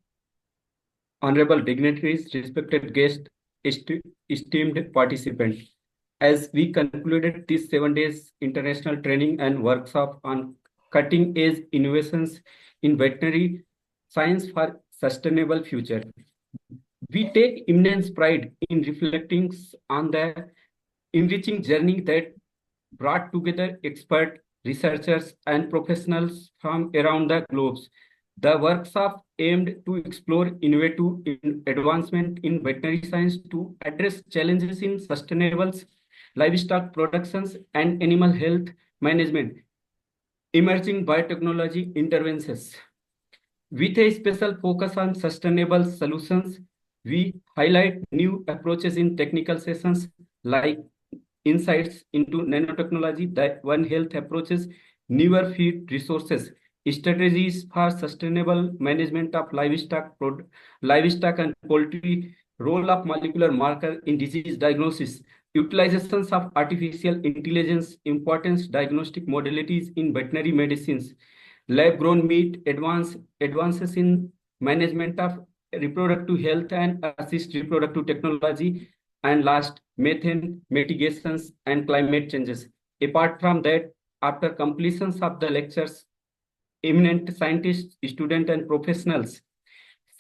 honorable dignitaries, respected guests, esteemed participants. As we concluded this 7 days international training and workshop on cutting-edge innovations in veterinary science for sustainable future, we take immense pride in reflecting on the enriching journey that brought together expert researchers and professionals from around the globe. The workshop aimed to explore innovative advancement in veterinary science to address challenges in sustainable livestock productions and animal health management, emerging biotechnology interventions. With a special focus on sustainable solutions, we highlight new approaches in technical sessions like insights into nanotechnology, that One Health approaches, newer feed resources, strategies for sustainable management of livestock and poultry, role of molecular marker in disease diagnosis, utilizations of artificial intelligence, importance diagnostic modalities in veterinary medicines, lab-grown meat, advances in management of reproductive health and assist reproductive technology, and last, methane mitigations and climate changes. Apart from that, after completions of the lectures, eminent scientists, students, and professionals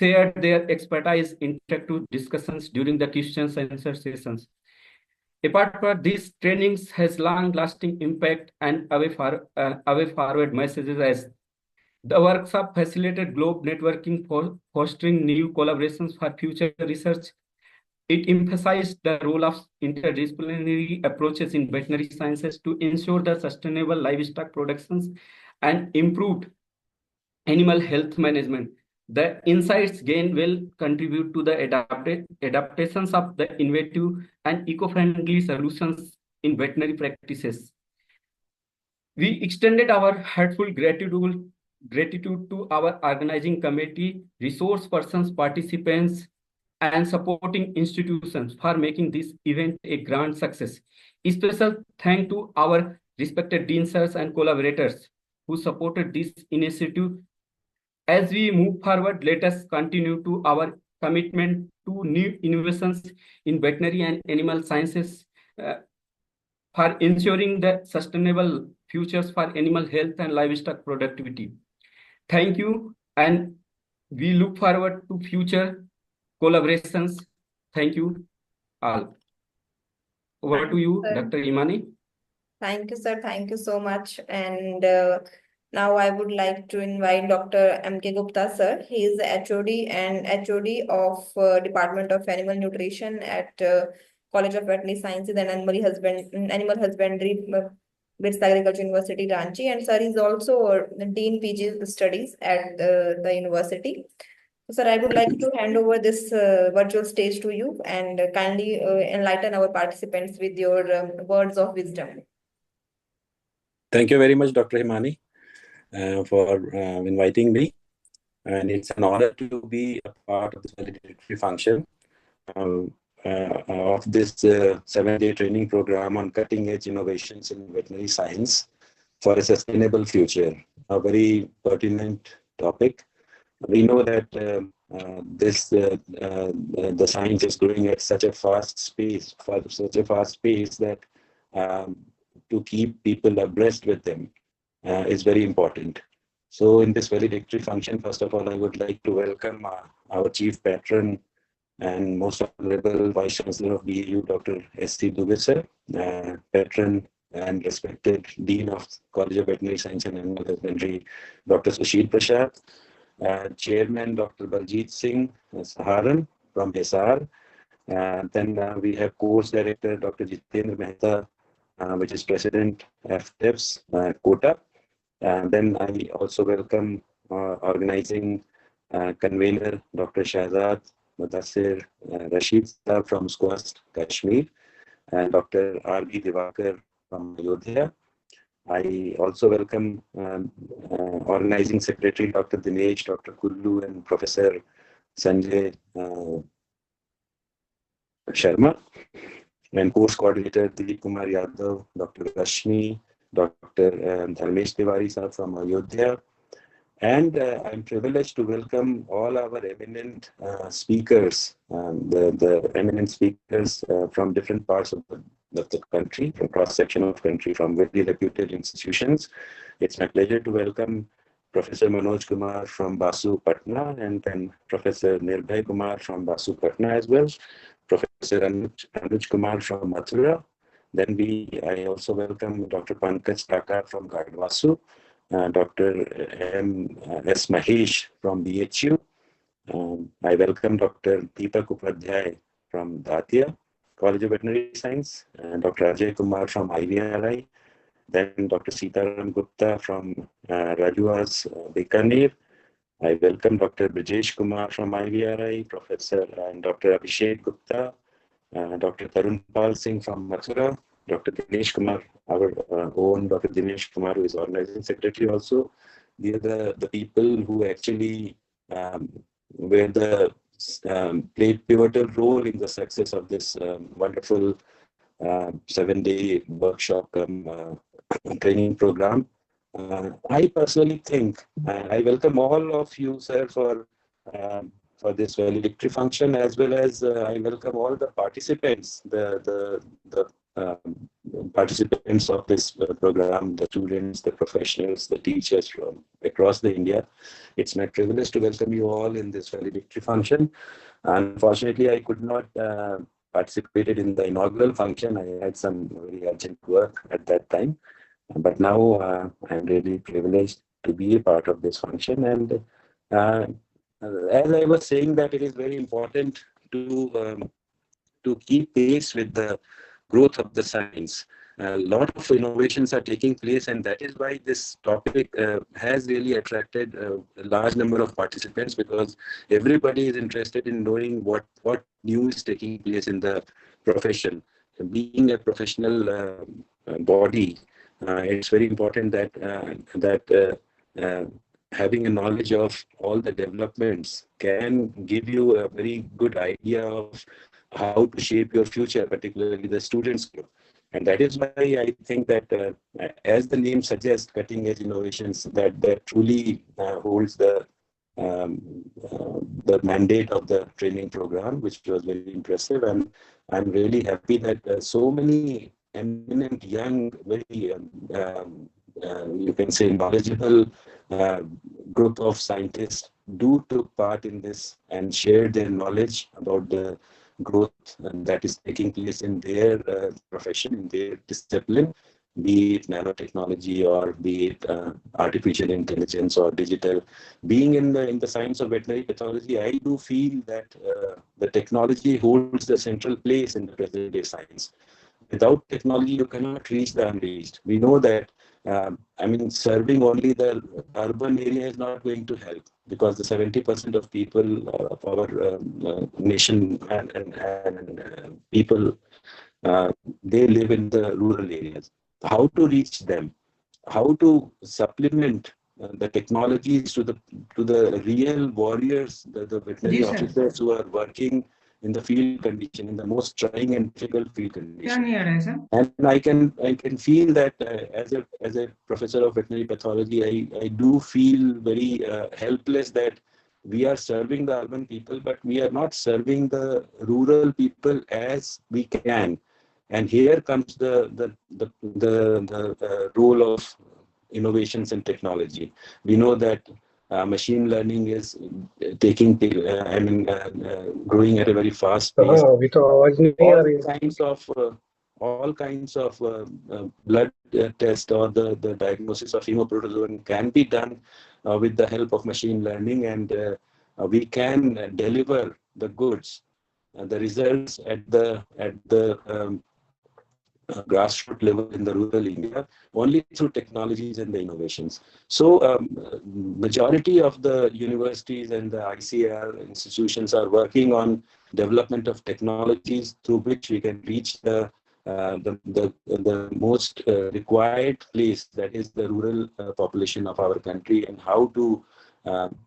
shared their expertise in interactive discussions during the questions and answer sessions. Apart from this, trainings has long-lasting impact and away forward messages as the workshop facilitated globe networking for fostering new collaborations for future research. It emphasized the role of interdisciplinary approaches in veterinary sciences to ensure the sustainable livestock productions and improved animal health management. The insights gained will contribute to the adaptations of the innovative and eco-friendly solutions in veterinary practices. We extended our heartful gratitude to our organizing committee, resource persons, participants, and supporting institutions for making this event a grand success. A special thank to our respected dean sirs and collaborators who supported this initiative. As we move forward, let us continue to our commitment to new innovations in veterinary and animal sciences for ensuring the sustainable futures for animal health and livestock productivity. Thank you, and we look forward to future collaborations. Thank you all. Over to you, Dr. Imani. Thank you, sir. Thank you so much. And now I would like to invite Dr. M.K. Gupta, sir. He is the HOD and HOD of Department of Animal Nutrition at College of Veterinary Sciences and Animal Husbandry, Birsa Agriculture University, Ranchi. And sir is also Dean PG Studies at the university. Sir, I would like to hand over this virtual stage to you and kindly enlighten our participants with your words of wisdom. Thank you very much, Dr. Himani, for inviting me. And it's an honor to be a part of this valedictory function of this 7-day training program on cutting-edge innovations in veterinary science for a sustainable future. A very pertinent topic. We know that the science is growing at such a fast pace, that to keep people abreast with them is very important. So in this valedictory function, first of all, I would like to welcome our chief patron and most honorable Vice Chancellor of BAU, Dr. S.C. Dubey sir, patron and respected Dean of College of Veterinary Science and Animal Husbandry, Dr. Sushil Prasad, Chairman Dr. Baljit Singh Saharan from Hisar. Then we have Course Director Dr. Jitendra Mehta, which is President AFTEFS, Kota. Then I also welcome organizing convener Dr. Shahzad Mudassir Rashid from Squast, Kashmir, and Dr. R.B. Divakar from Ayodhya. I also welcome organizing secretary Dr. Dinesh, Dr. Kullu, and Professor Sanjay Sharma, and course coordinator Dilip Kumar Yadav, Dr. Rashmi, Dr. Dharmesh Tiwari sir from Ayodhya. And I'm privileged to welcome all our eminent speakers, the eminent speakers from different parts of the country, from cross-section of country, from very reputed institutions. It's my pleasure to welcome Professor Manoj Kumar from Basu Patna, and then Professor Nirbhay Kumar from Basu Patna as well, Professor Anuj Kumar from Mathura. Then I also welcome Dr. Pankaj Taka from Gadwasu, Dr. S. Mahesh from BHU. I welcome Dr. Deepak Upadhyay from Datia College of Veterinary Science, Dr. Ajay Kumar from IVRI, then Dr. Sitaram Gupta from Rajuas, Bikaner. I welcome Dr. Brijesh Kumar from IVRI, Professor and Dr. Abhishek Gupta, Dr. Tarun Pal Singh from Mathura, Dr. Dinesh Kumar, our own Dr. Dinesh Kumar, who is organizing secretary also. These are the people who actually played pivotal role in the success of this wonderful 7-day workshop training program. I personally think, I welcome all of you, sir, for this valedictory function, as well as I welcome all the participants, the participants of this program, the students, the professionals, the teachers from across the India. It's my privilege to welcome you all in this valedictory function. Unfortunately, I could not participate in the inaugural function. I had some very urgent work at that time. But now I'm really privileged to be a part of this function. And as I was saying, that it is very important to keep pace with the growth of the science. A lot of innovations are taking place, and that is why this topic has really attracted a large number of participants, because everybody is interested in knowing what new is taking place in the profession. Being a professional body, it's very important that having a knowledge of all the developments can give you a very good idea of how to shape your future, particularly the students' group. And that is why I think that, as the name suggests, cutting edge innovations, that truly holds the mandate of the training program, which was very impressive. And I'm really happy that so many eminent young, very you can say knowledgeable group of scientists do took part in this and share their knowledge about the growth that is taking place in their profession, in their discipline, be it nanotechnology or be it artificial intelligence or digital. Being in the science of veterinary pathology, I do feel that the technology holds the central place in the present day science. Without technology, you cannot reach the unreached. We know that, serving only the urban area is not going to help, because the 70% of people of our nation and people, they live in the rural areas. How to reach them? How to supplement the technologies to the real warriors, the veterinary officers who are working in the field condition, in the most trying and difficult field condition. And I can feel that as a professor of veterinary pathology, I do feel very helpless that we are serving the urban people, but we are not serving the rural people as we can. And here comes the role of innovations and technology. We know that machine learning is growing at a very fast pace. All kinds of blood test or the diagnosis of hemoprotozoan can be done with the help of machine learning, and we can deliver the goods, the results at the grassroots level in the rural India only through technologies and the innovations. So majority of the universities and the ICR institutions are working on development of technologies through which we can reach the most required place, that is the rural population of our country, and how to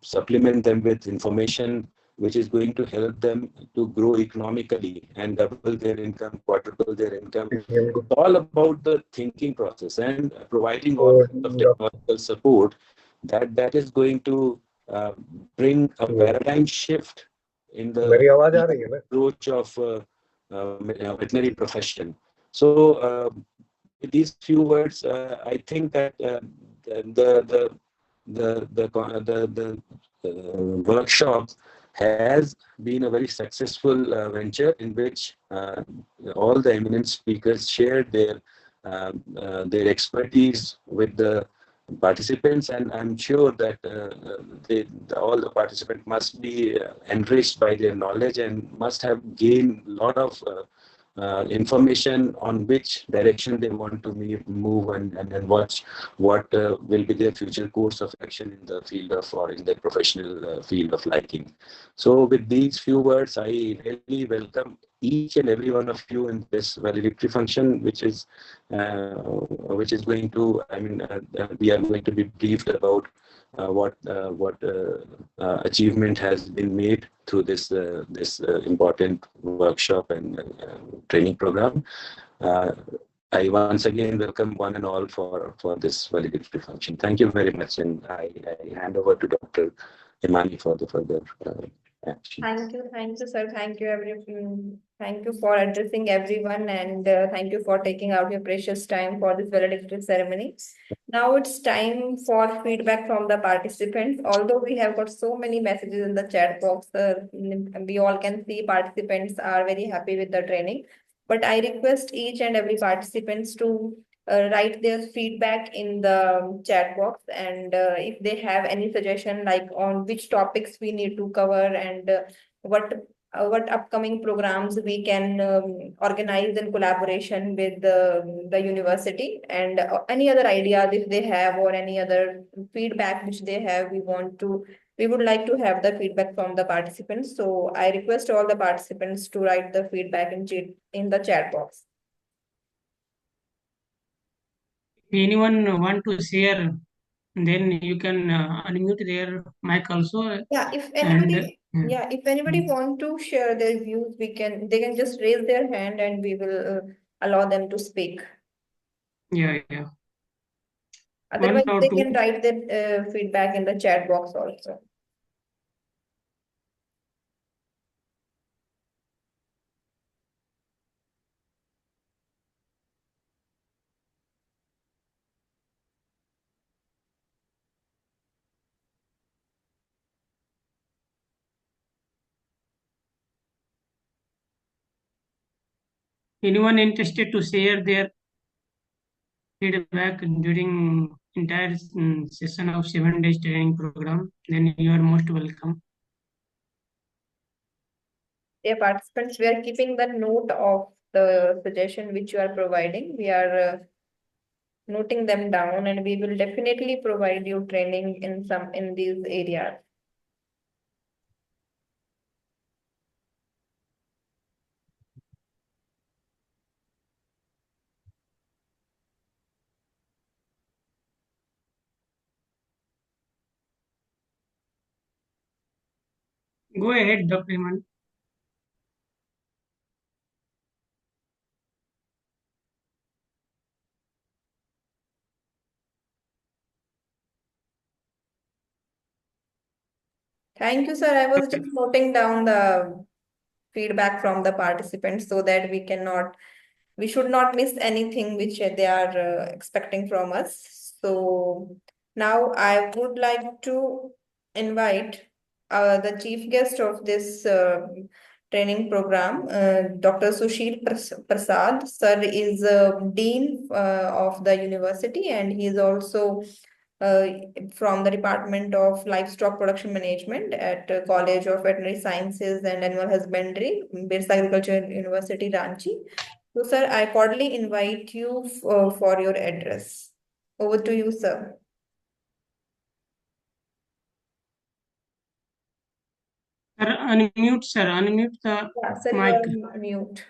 supplement them with information which is going to help them to grow economically and double their income, quadruple their income. It's all about the thinking process and providing all kinds of technological support that is going to bring a paradigm shift in the approach of veterinary profession. So with these few words, I think that the workshop has been a very successful venture, in which all the eminent speakers shared their expertise with the participants, and I'm sure that all the participants must be enriched by their knowledge and must have gained a lot of information on which direction they want to move and watch what will be their future course of action in the field of, or in the professional field of liking. So with these few words, I really welcome each and every one of you in this valedictory function, which is going to, we are going to be briefed about what achievement has been made through this important workshop and training program. I once again welcome one and all for this valedictory function. Thank you very much, and I hand over to Dr. Imani for the further Thank you, sir. Thank you for addressing everyone, and thank you for taking out your precious time for this valedictory ceremony. Now it's time for feedback from the participants. Although we have got so many messages in the chat box, we all can see participants are very happy with the training. But I request each and every participants to write their feedback in the chat box, and if they have any suggestion like on which topics we need to cover, and what what upcoming programs we can organize in collaboration with the university, and any other ideas if they have, or any other feedback which they have, we would like to have the feedback from the participants. So I request all the participants to write the feedback in the chat box. If anyone want to share, then you can unmute their mic also. Yeah, if And anybody, yeah, if anybody want to share their views, they can just raise their hand and we will allow them to speak. yeah. Otherwise, One or they two. can write their feedback in the chat box also. Anyone interested to share their feedback during entire session of 7 days training program, then you are most welcome. Dear participants, we are keeping the note of the suggestion which you are providing. We are noting them down, and we will definitely provide you training in these areas. Go ahead, Dr. Iman. Thank you, sir. I was just noting down the feedback from the participants so that we should not miss anything which they are expecting from us. So now I would like to invite the chief guest of this training program, Dr. Sushil Prasad. Sir is Dean of the university, and he is also uh, from the Department of Livestock Production Management at College of Veterinary Sciences and Animal Husbandry, Birsa Agriculture University, Ranchi. So, sir, I cordially invite you for your address. Over to you, sir. Sir, unmute the Yeah, sir, mic. you are on mute.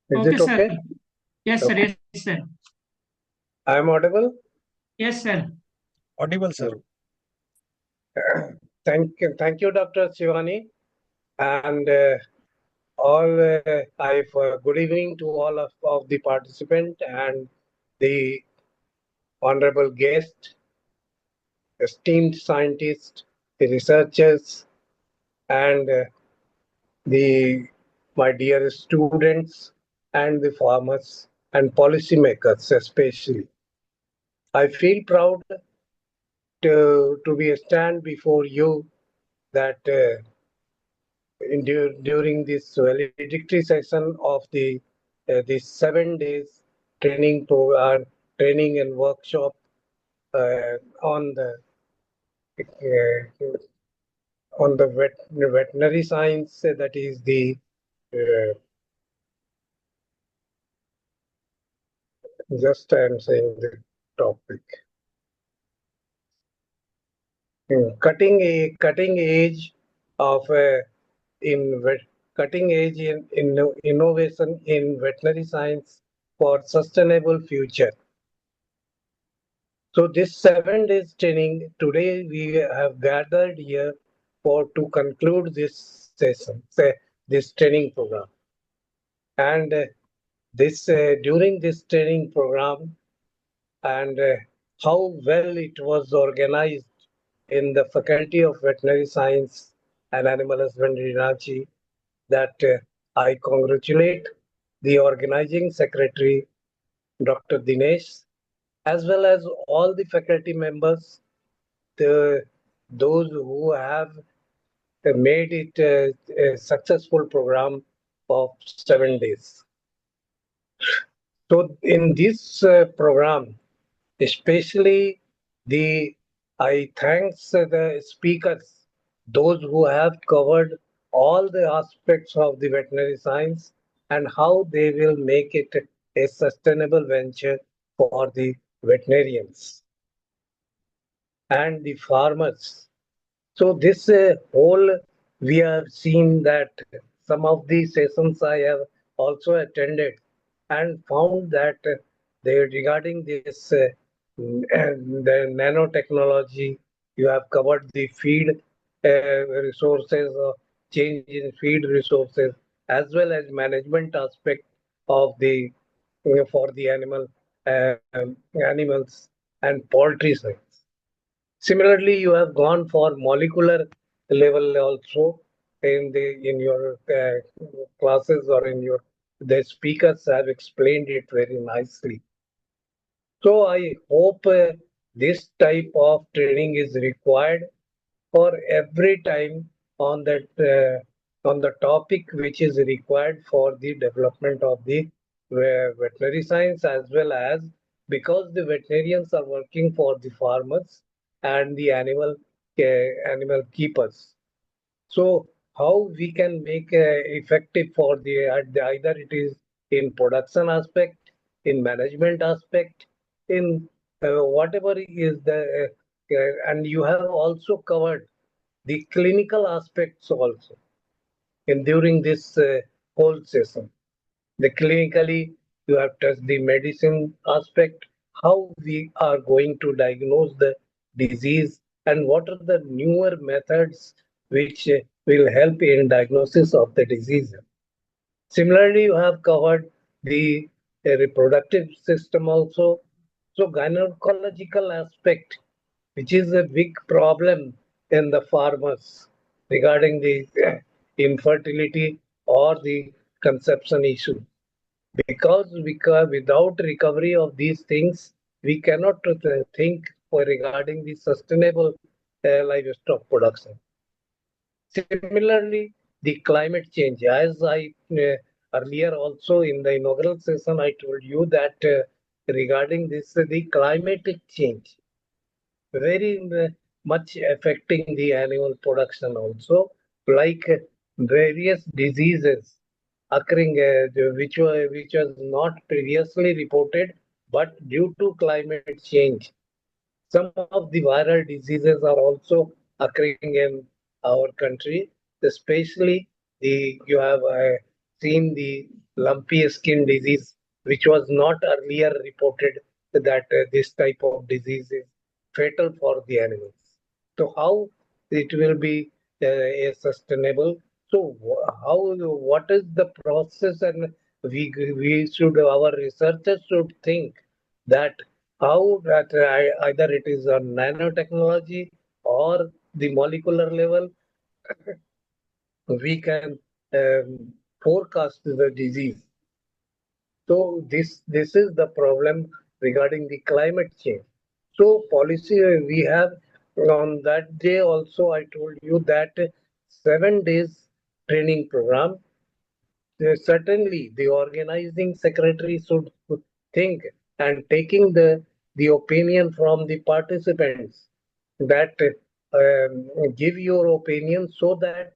Is it Okay, okay? sir. Yes, sir. Okay. Yes, sir. I am audible? Yes, sir. Audible, sir. Thank you, Dr. Shivani. And good evening to all of the participant and the honorable guest, esteemed scientists, the researchers, and my dear students and the farmers and policymakers especially. I feel proud to be a stand before you that during this valedictory session of this 7 days training and workshop on the veterinary science, that is the just I am saying the topic. Cutting edge of cutting edge in innovation in veterinary science for sustainable future. So this 7 days training, today we have gathered here to conclude this session, this training program. And this during this training program and how well it was organized in the Faculty of Veterinary Science and Animal Husbandry, Ranchi, that I congratulate the organizing secretary, Dr. Dinesh, as well as all the faculty members, the, those who have made it a successful program of 7 days. So in this program, especially the I thanks the speakers, those who have covered all the aspects of the veterinary science and how they will make it a sustainable venture for the veterinarians and the farmers. So this whole we have seen that some of these sessions I have also attended and found that they regarding this and the nanotechnology, you have covered the feed resources, change in feed resources, as well as management aspect of the for the animals and poultry science. Similarly, you have gone for molecular level also in your classes or in your the speakers have explained it very nicely. So I hope this type of training is required for every time on that on the topic which is required for the development of the veterinary science, as well as because the veterinarians are working for the farmers and the animal keepers. So how we can make effective for the either it is in production aspect, in management aspect, in whatever is the and you have also covered the clinical aspects also in during this whole session. The clinically you have touched the medicine aspect, how we are going to diagnose the disease and what are the newer methods which will help in diagnosis of the disease. Similarly, you have covered the reproductive system also. So gynecological aspect, which is a big problem in the farmers regarding the infertility or the conception issue. Because without recovery of these things, we cannot think for regarding the sustainable livestock production. Similarly, the climate change, as I earlier also in the inaugural session, I told you that regarding this, the climatic change very much affecting the animal production also, like various diseases occurring which was not previously reported, but due to climate change some of the viral diseases are also occurring in our country, especially the you have seen the lumpy skin disease, which was not earlier reported that this type of disease is fatal for the animals. So how it will be a sustainable? So how what is the process and we should our researchers should think that how that either it is on nanotechnology or the molecular level, we can forecast the disease. So this is the problem regarding the climate change. So policy we have on that day also I told you that 7 days training program. Certainly, the organizing secretary should think and taking the opinion from the participants that give your opinion so that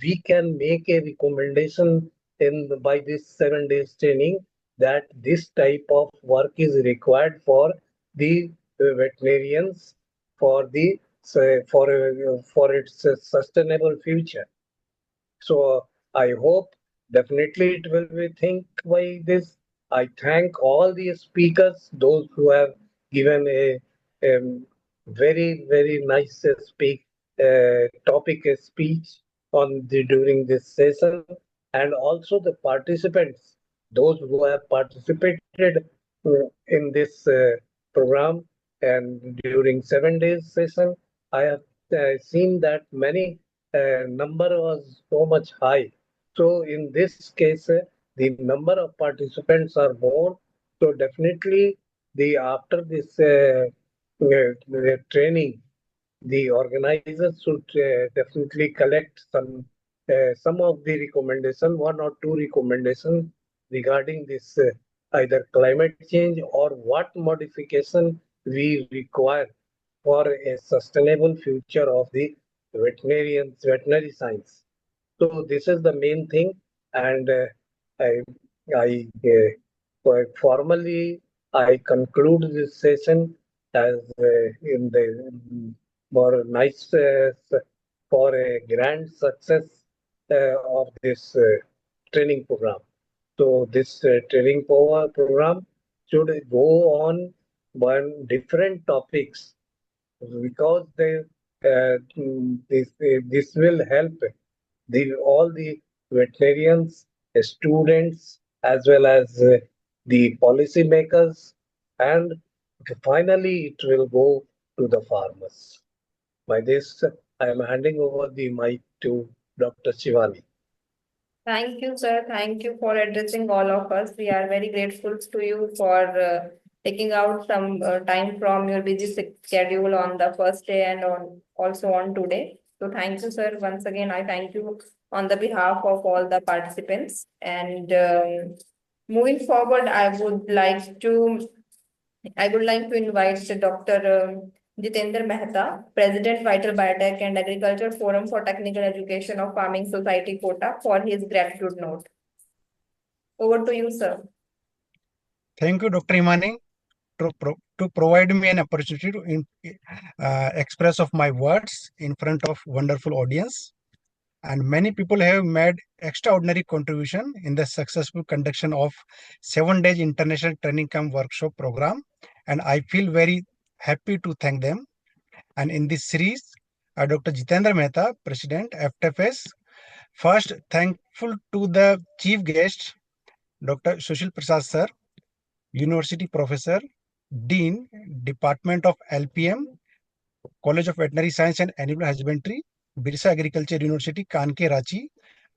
we can make a recommendation in by this 7 days training that this type of work is required for the veterinarians for the for its sustainable future. So I hope definitely it will be think by this. I thank all the speakers, those who have given a very nice topic speech on the during this session, and also the participants those who have participated in this program, and during 7 days session, I have seen that many number was so much high. So in this case, the number of participants are more. So definitely, the after this training, the organizers should definitely collect some of the recommendation, one or two recommendations regarding this either climate change or what modification we require for a sustainable future of the veterinary science. So this is the main thing, and I, formally I conclude this session as in the more nice for a grand success of this training program. So this training program should go on on different topics because this will help all the veterinarians, students, as well as the policymakers, and finally it will go to the farmers. By this, I am handing over the mic to Dr. Shivani. Thank you, sir. Thank you for addressing all of us. We are very grateful to you for taking out some time from your busy schedule on the first day and on also on today. So thank you, sir. Once again, I thank you on the behalf of all the participants. And moving forward, I would like to invite Dr. Jitendra Mehta, President, Vital Biotech and Agriculture Forum for Technical Education of Farming Society, Kota, for his gratitude note. Over to you, sir. Thank you, Dr. Imani, to provide me an opportunity to express of my words in front of wonderful audience. And many people have made extraordinary contribution in the successful conduction of 7 days international training camp workshop program. And I feel very happy to thank them. And in this series, Dr. Jitendra Mehta, President, AFTEFS, first thankful to the chief guest, Dr. Sushil Prasad sir, University Professor, Dean, Department of LPM, College of Veterinary Science and Animal Husbandry, Birsa Agriculture University, Kanke, Ranchi,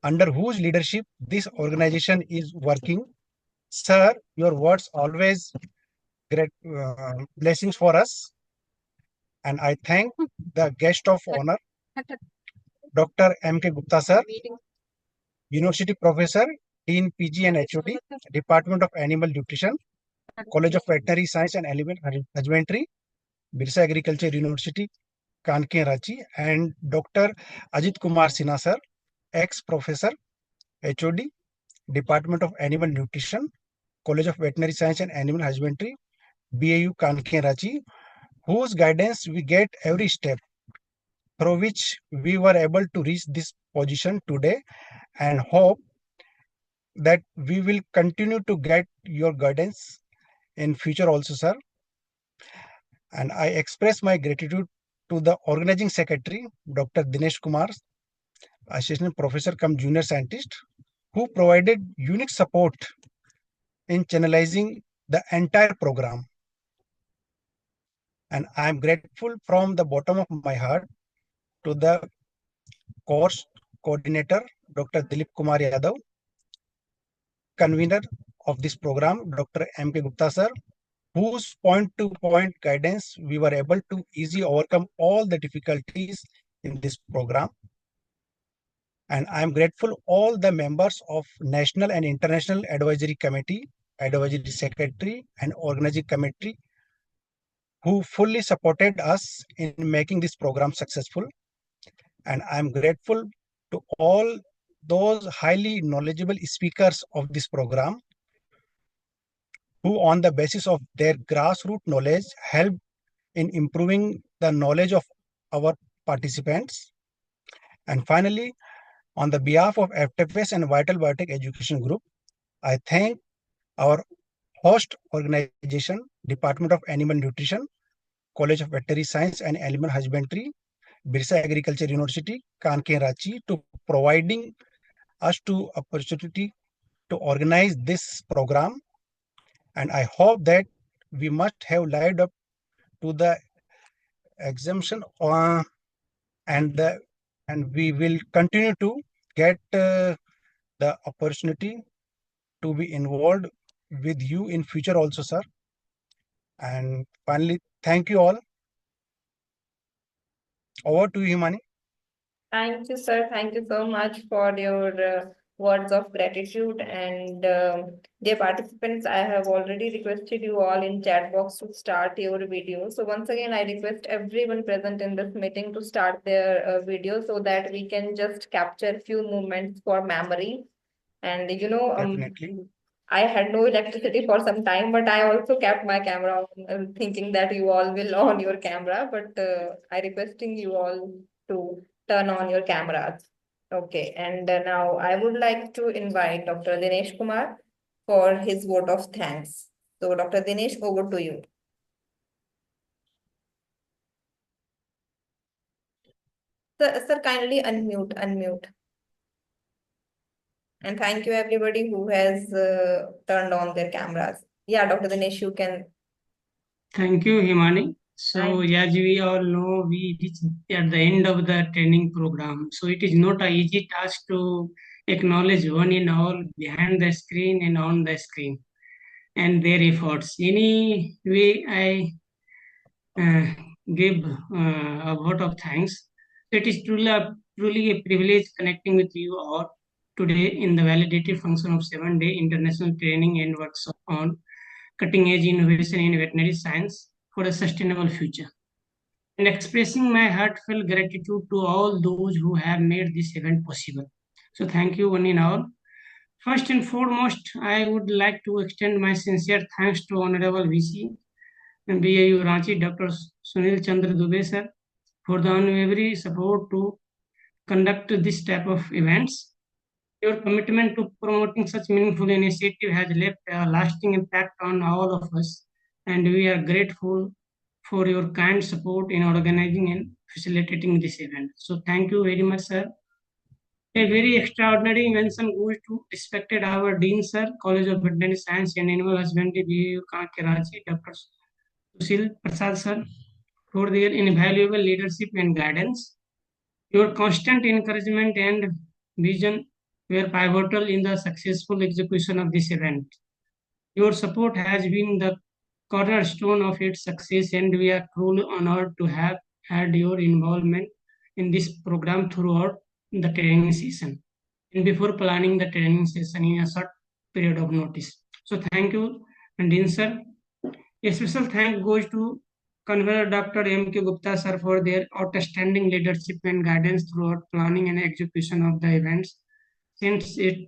under whose leadership this organization is working. Sir, your words always great blessings for us. And I thank the guest of honor, Dr. M.K. Gupta sir, University Professor, Dean PG and HOD, Department of Animal Nutrition, College of Veterinary Science and Animal Husbandry, Birsa Agriculture University, Kanke, Ranchi, and Dr. Ajit Kumar Sinha sir, ex-professor, HOD, Department of Animal Nutrition, College of Veterinary Science and Animal Husbandry, BAU Kanke, Ranchi, whose guidance we get every step, through which we were able to reach this position today, and hope that we will continue to get your guidance in future also, sir. And I express my gratitude to the organizing secretary, Dr. Dinesh Kumar, assistant professor cum junior scientist, who provided unique support in channelizing the entire program. And I am grateful from the bottom of my heart to the course coordinator, Dr. Dilip Kumar Yadav, convener of this program, Dr. M.K. Gupta sir, whose point-to-point guidance we were able to easily overcome all the difficulties in this program. And I am grateful all the members of National and International Advisory Committee, Advisory Secretary, and Organizing Committee who fully supported us in making this program successful. And I am grateful to all those highly knowledgeable speakers of this program who, on the basis of their grassroots knowledge, helped in improving the knowledge of our participants. And finally, on the behalf of AFTEFS and Vital Biotech Education Group, I thank our host organization, Department of Animal Nutrition, College of Veterinary Science and Animal Husbandry, Birsa Agriculture University, Kanke, Ranchi, to providing us to opportunity to organize this program, and I hope that we must have lived up to the exemption, and we will continue to get the opportunity to be involved with you in future also, sir. And finally, thank you all. Over to you, Himani. Thank you, sir. Thank you so much for your words of gratitude. And dear participants, I have already requested you all in chat box to start your video. So once again, I request everyone present in this meeting to start their video so that we can just capture few moments for memory. And Definitely. I had no electricity for some time, but I also kept my camera on, thinking that you all will on your camera. But I requesting you all to turn on your cameras. Okay, and now I would like to invite Dr. Dinesh Kumar for his vote of thanks. So, Dr. Dinesh, over to you. Sir, kindly unmute. And thank you everybody who has turned on their cameras. Yeah, Dr. Dinesh, you can. Thank you, Himani. So, Thank as we all know, we reached at the end of the training program. So, it is not an easy task to acknowledge one and all behind the screen and on the screen and their efforts. Anyway, I give a vote of thanks. It is truly a privilege connecting with you all today in the validated function of 7-day international training and workshop on cutting-edge innovation in veterinary science for a sustainable future. And expressing my heartfelt gratitude to all those who have made this event possible. So thank you one and all. First and foremost, I would like to extend my sincere thanks to Honorable VC and BAU Ranchi, Dr. Sunil Chandra Dubey sir, for the unwavering support to conduct this type of events. Your commitment to promoting such meaningful initiative has left a lasting impact on all of us, and we are grateful for your kind support in organizing and facilitating this event. So thank you very much, sir. A very extraordinary mention goes to respected our Dean, sir, College of Veterinary Science and Animal Husbandry, BU Kanke, Ranchi, Dr. Sushil Prasad, sir, for their invaluable leadership and guidance. Your constant encouragement and vision were pivotal in the successful execution of this event. Your support has been the cornerstone of its success, and we are truly honored to have had your involvement in this program throughout the training session and before planning the training session in a short period of notice. So thank you, and Dean sir. A special thank goes to Convener Dr. M.K. Gupta sir for their outstanding leadership and guidance throughout planning and execution of the events since its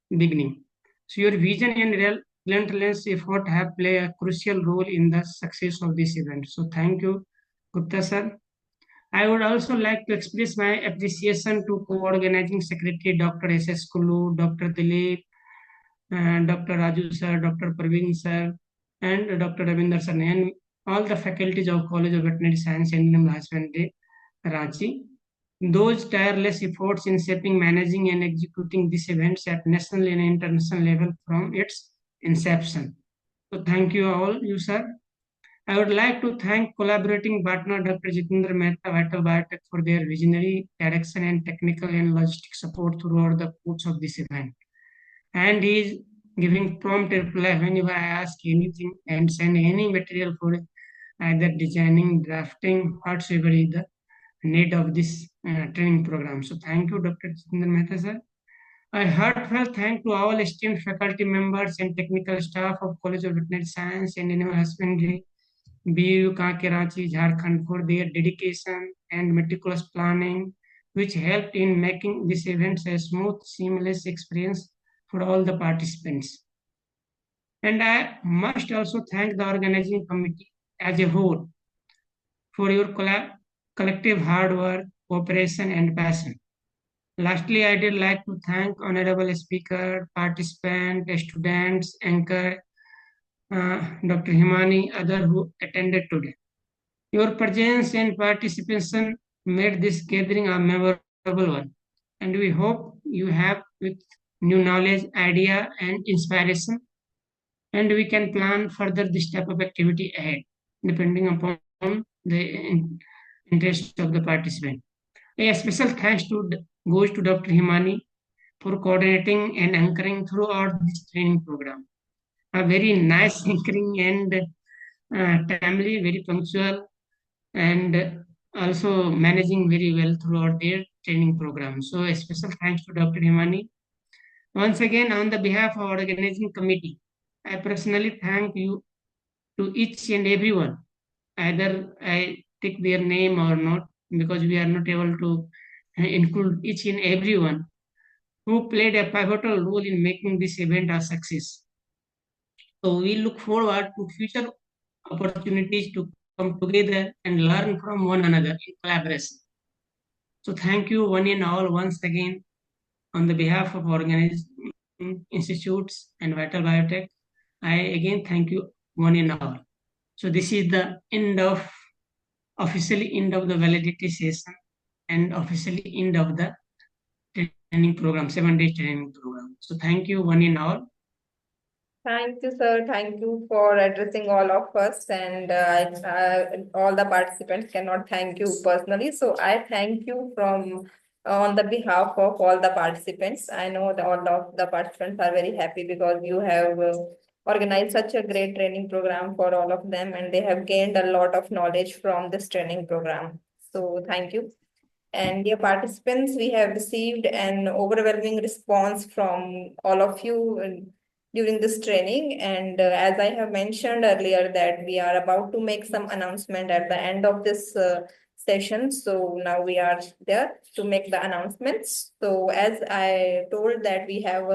beginning. So your vision and relentless effort have played a crucial role in the success of this event. So thank you, Gupta sir. I would also like to express my appreciation to co-organizing secretary Dr. S.S. Kulu, Dr. Dilip, Dr. Raju sir, Dr. Praveen sir, and Dr. Ravinder sir, and all the faculties of College of Veterinary Science and Animal Husbandry, Ranchi. Those tireless efforts in shaping, managing, and executing these events at national and international level from its inception. So thank you all, you sir. I would like to thank collaborating partner Dr. Jitendra Mehta, Vital Biotech for their visionary direction and technical and logistic support throughout the course of this event. And he is giving prompt reply whenever I ask anything and send any material for either designing, drafting, whatsoever is the need of this training program. So thank you, Dr. Jitendra Mehta, sir. A heartfelt thank to all esteemed faculty members and technical staff of College of Veterinary Science and Animal Husbandry, BU Kanke, Ranchi, Jharkhand for their dedication and meticulous planning, which helped in making this event a smooth, seamless experience for all the participants. And I must also thank the organizing committee as a whole for your collective hard work, cooperation, and passion. Lastly, I did like to thank honorable speaker, participant, students, anchor, Dr. Himani, other who attended today. Your presence and participation made this gathering a memorable one, and we hope you have with new knowledge, idea, and inspiration. And we can plan further this type of activity ahead, depending upon the interest of the participant. A special thanks goes to Dr. Himani for coordinating and anchoring throughout this training program. A very nice anchoring and timely, very punctual, and also managing very well throughout their training program. So a special thanks to Dr. Himani. Once again, on the behalf of our organizing committee, I personally thank you to each and everyone. Either I take their name or not, because we are not able to include each and everyone who played a pivotal role in making this event a success. So we look forward to future opportunities to come together and learn from one another in collaboration. So thank you one and all once again on the behalf of organized institutes and Vital Biotech. I again thank you one and all. So this is the officially end of the validity session and officially end of the training program, 7 days training program. So thank you one and all. Thank you, sir. Thank you for addressing all of us, and all the participants cannot thank you personally. So I thank you from on the behalf of all the participants. I know that all of the participants are very happy because you have organized such a great training program for all of them, and they have gained a lot of knowledge from this training program. So thank you. And dear participants, we have received an overwhelming response from all of you during this training. And as I have mentioned earlier, that we are about to make some announcement at the end of this session. So now we are there to make the announcements. So as I told that we have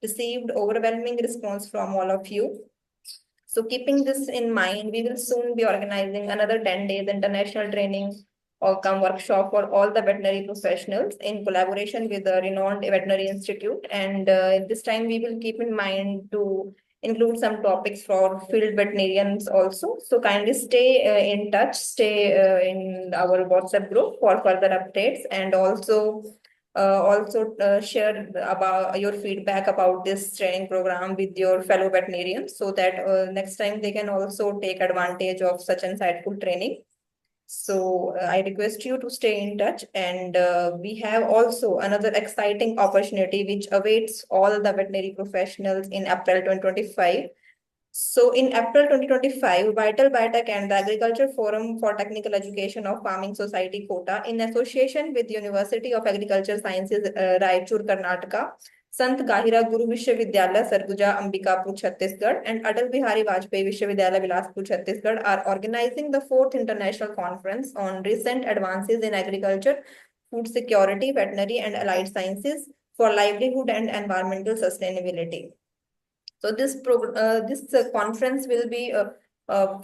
received overwhelming response from all of you. So keeping this in mind, we will soon be organizing another 10 days international training or come workshop for all the veterinary professionals in collaboration with the renowned veterinary institute. And this time we will keep in mind to include some topics for field veterinarians also. So kindly stay in touch, stay in our WhatsApp group for further updates, and also share about your feedback about this training program with your fellow veterinarians, so that next time they can also take advantage of such insightful training. So I request you to stay in touch, and we have also another exciting opportunity which awaits all the veterinary professionals in April 2025. So in April 2025, Vital Biotech and the Agriculture Forum for Technical Education of Farming Society Kota, in association with University of Agriculture Sciences, Raichur, Karnataka, Sant Gahira Guru Vishwavidyalaya, Sarguja, Ambikapur, Chhattisgarh, and Atal Bihari Vajpayee Vishwavidyalaya, Bilaspur, Chhattisgarh are organizing the 4th International Conference on Recent Advances in Agriculture, Food Security, Veterinary and Allied Sciences for Livelihood and Environmental Sustainability. So this conference will be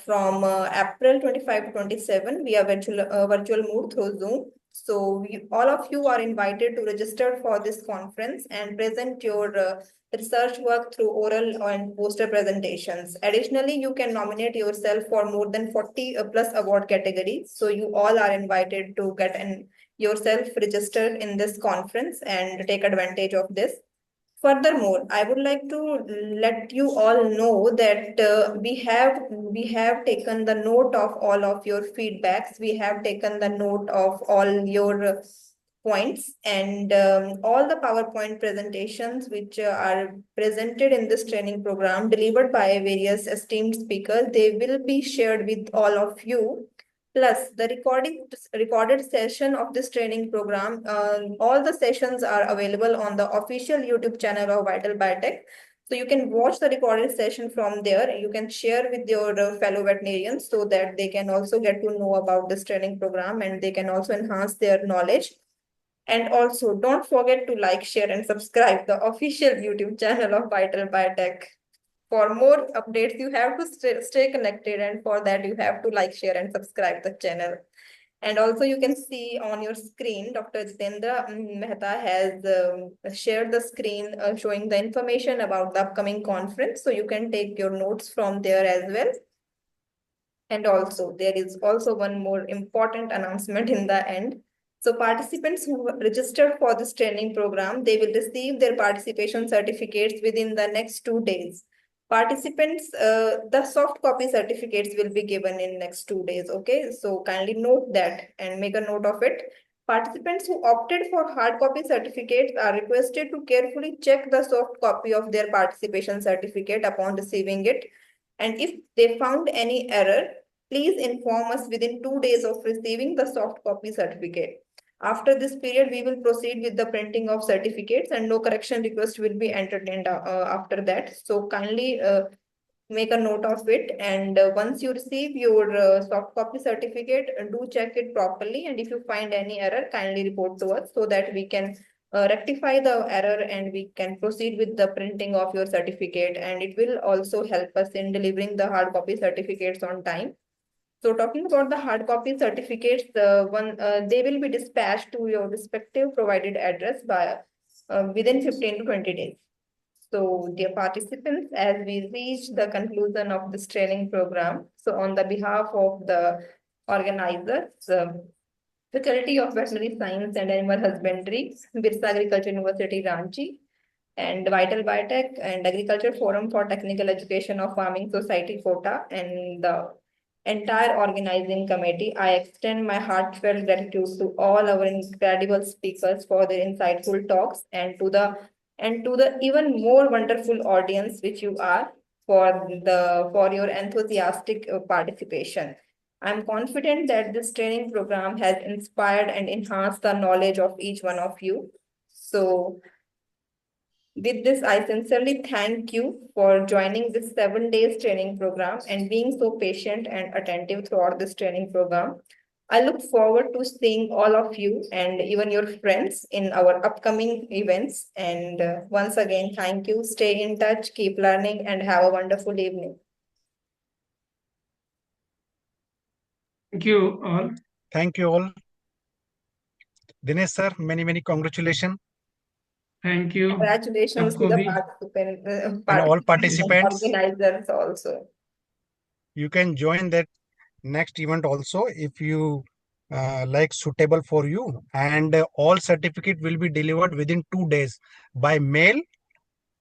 from April 25 to 27 via virtual mode through Zoom. So all of you are invited to register for this conference and present your research work through oral and poster presentations. Additionally, you can nominate yourself for more than 40 plus award categories. So you all are invited to get yourself registered in this conference and take advantage of this. Furthermore, I would like to let you all know that we have taken the note of all of your feedbacks. We have taken the note of all your points, and all the PowerPoint presentations which are presented in this training program delivered by various esteemed speakers, they will be shared with all of you. Plus, the recorded session of this training program, all the sessions are available on the official YouTube channel of Vital Biotech. So you can watch the recorded session from there. You can share with your fellow veterinarians so that they can also get to know about this training program and they can also enhance their knowledge. And also, don't forget to like, share, and subscribe the official YouTube channel of Vital Biotech. For more updates, you have to stay connected, and for that, you have to like, share, and subscribe the channel. And also, you can see on your screen, Dr. Jitendra Mehta has shared the screen showing the information about the upcoming conference. So you can take your notes from there as well. And also, there is also one more important announcement in the end. So participants who have registered for this training program, they will receive their participation certificates within the next 2 days. Participants, the soft copy certificates will be given in next 2 days. Okay, so kindly note that and make a note of it. Participants who opted for hard copy certificates are requested to carefully check the soft copy of their participation certificate upon receiving it. And if they found any error, please inform us within 2 days of receiving the soft copy certificate. After this period, we will proceed with the printing of certificates and no correction request will be entertained after that. So kindly make a note of it. And once you receive your soft copy certificate, do check it properly. And if you find any error, kindly report to us so that we can rectify the error and we can proceed with the printing of your certificate. And it will also help us in delivering the hard copy certificates on time. So talking about the hard copy certificates, they will be dispatched to your respective provided address by within 15 to 20 days. So dear participants, as we reach the conclusion of this training program, so on the behalf of the organizers, Faculty of Veterinary Science and Animal Husbandry, Birsa Agriculture University, Ranchi, and Vital Biotech and Agriculture Forum for Technical Education of Farming Society, Kota, and the entire organizing committee, I extend my heartfelt gratitude to all our incredible speakers for their insightful talks and to the even more wonderful audience which you are for your enthusiastic participation. I'm confident that this training program has inspired and enhanced the knowledge of each one of you. So with this, I sincerely thank you for joining this 7 days training program and being so patient and attentive throughout this training program. I look forward to seeing all of you and even your friends in our upcoming events. And once again, thank you. Stay in touch, keep learning, and have a wonderful evening. Thank you all. Thank you all. Dinesh sir, many congratulations. Thank you. Congratulations to Sabko the bhi. And all and participants. organizers also. You can join that next event also if you like suitable for you, and all certificate will be delivered within 2 days by mail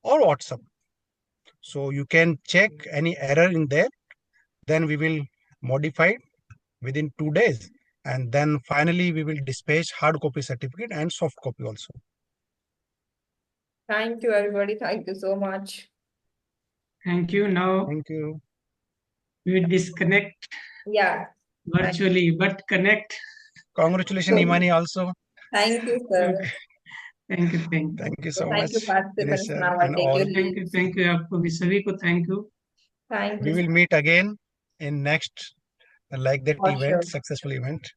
or WhatsApp. So you can check any error in there, then we will modify it within 2 days, and then finally we will dispatch hard copy certificate and soft copy also. Thank you, everybody. Thank you so much. Thank you. Now Thank you. we disconnect Yeah. virtually, but connect. Congratulations, Imani, also. Thank you, sir. Thank you. Thank you. Thank you so So much, thank you, Dinesh participants. sir, Now I and take all. your Thank you. leave. Thank you. आपको भी सभी को thank you. Thank We you. will meet again in next like that For event, sure. successful event.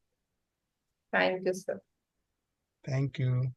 Thank you, sir. Thank you.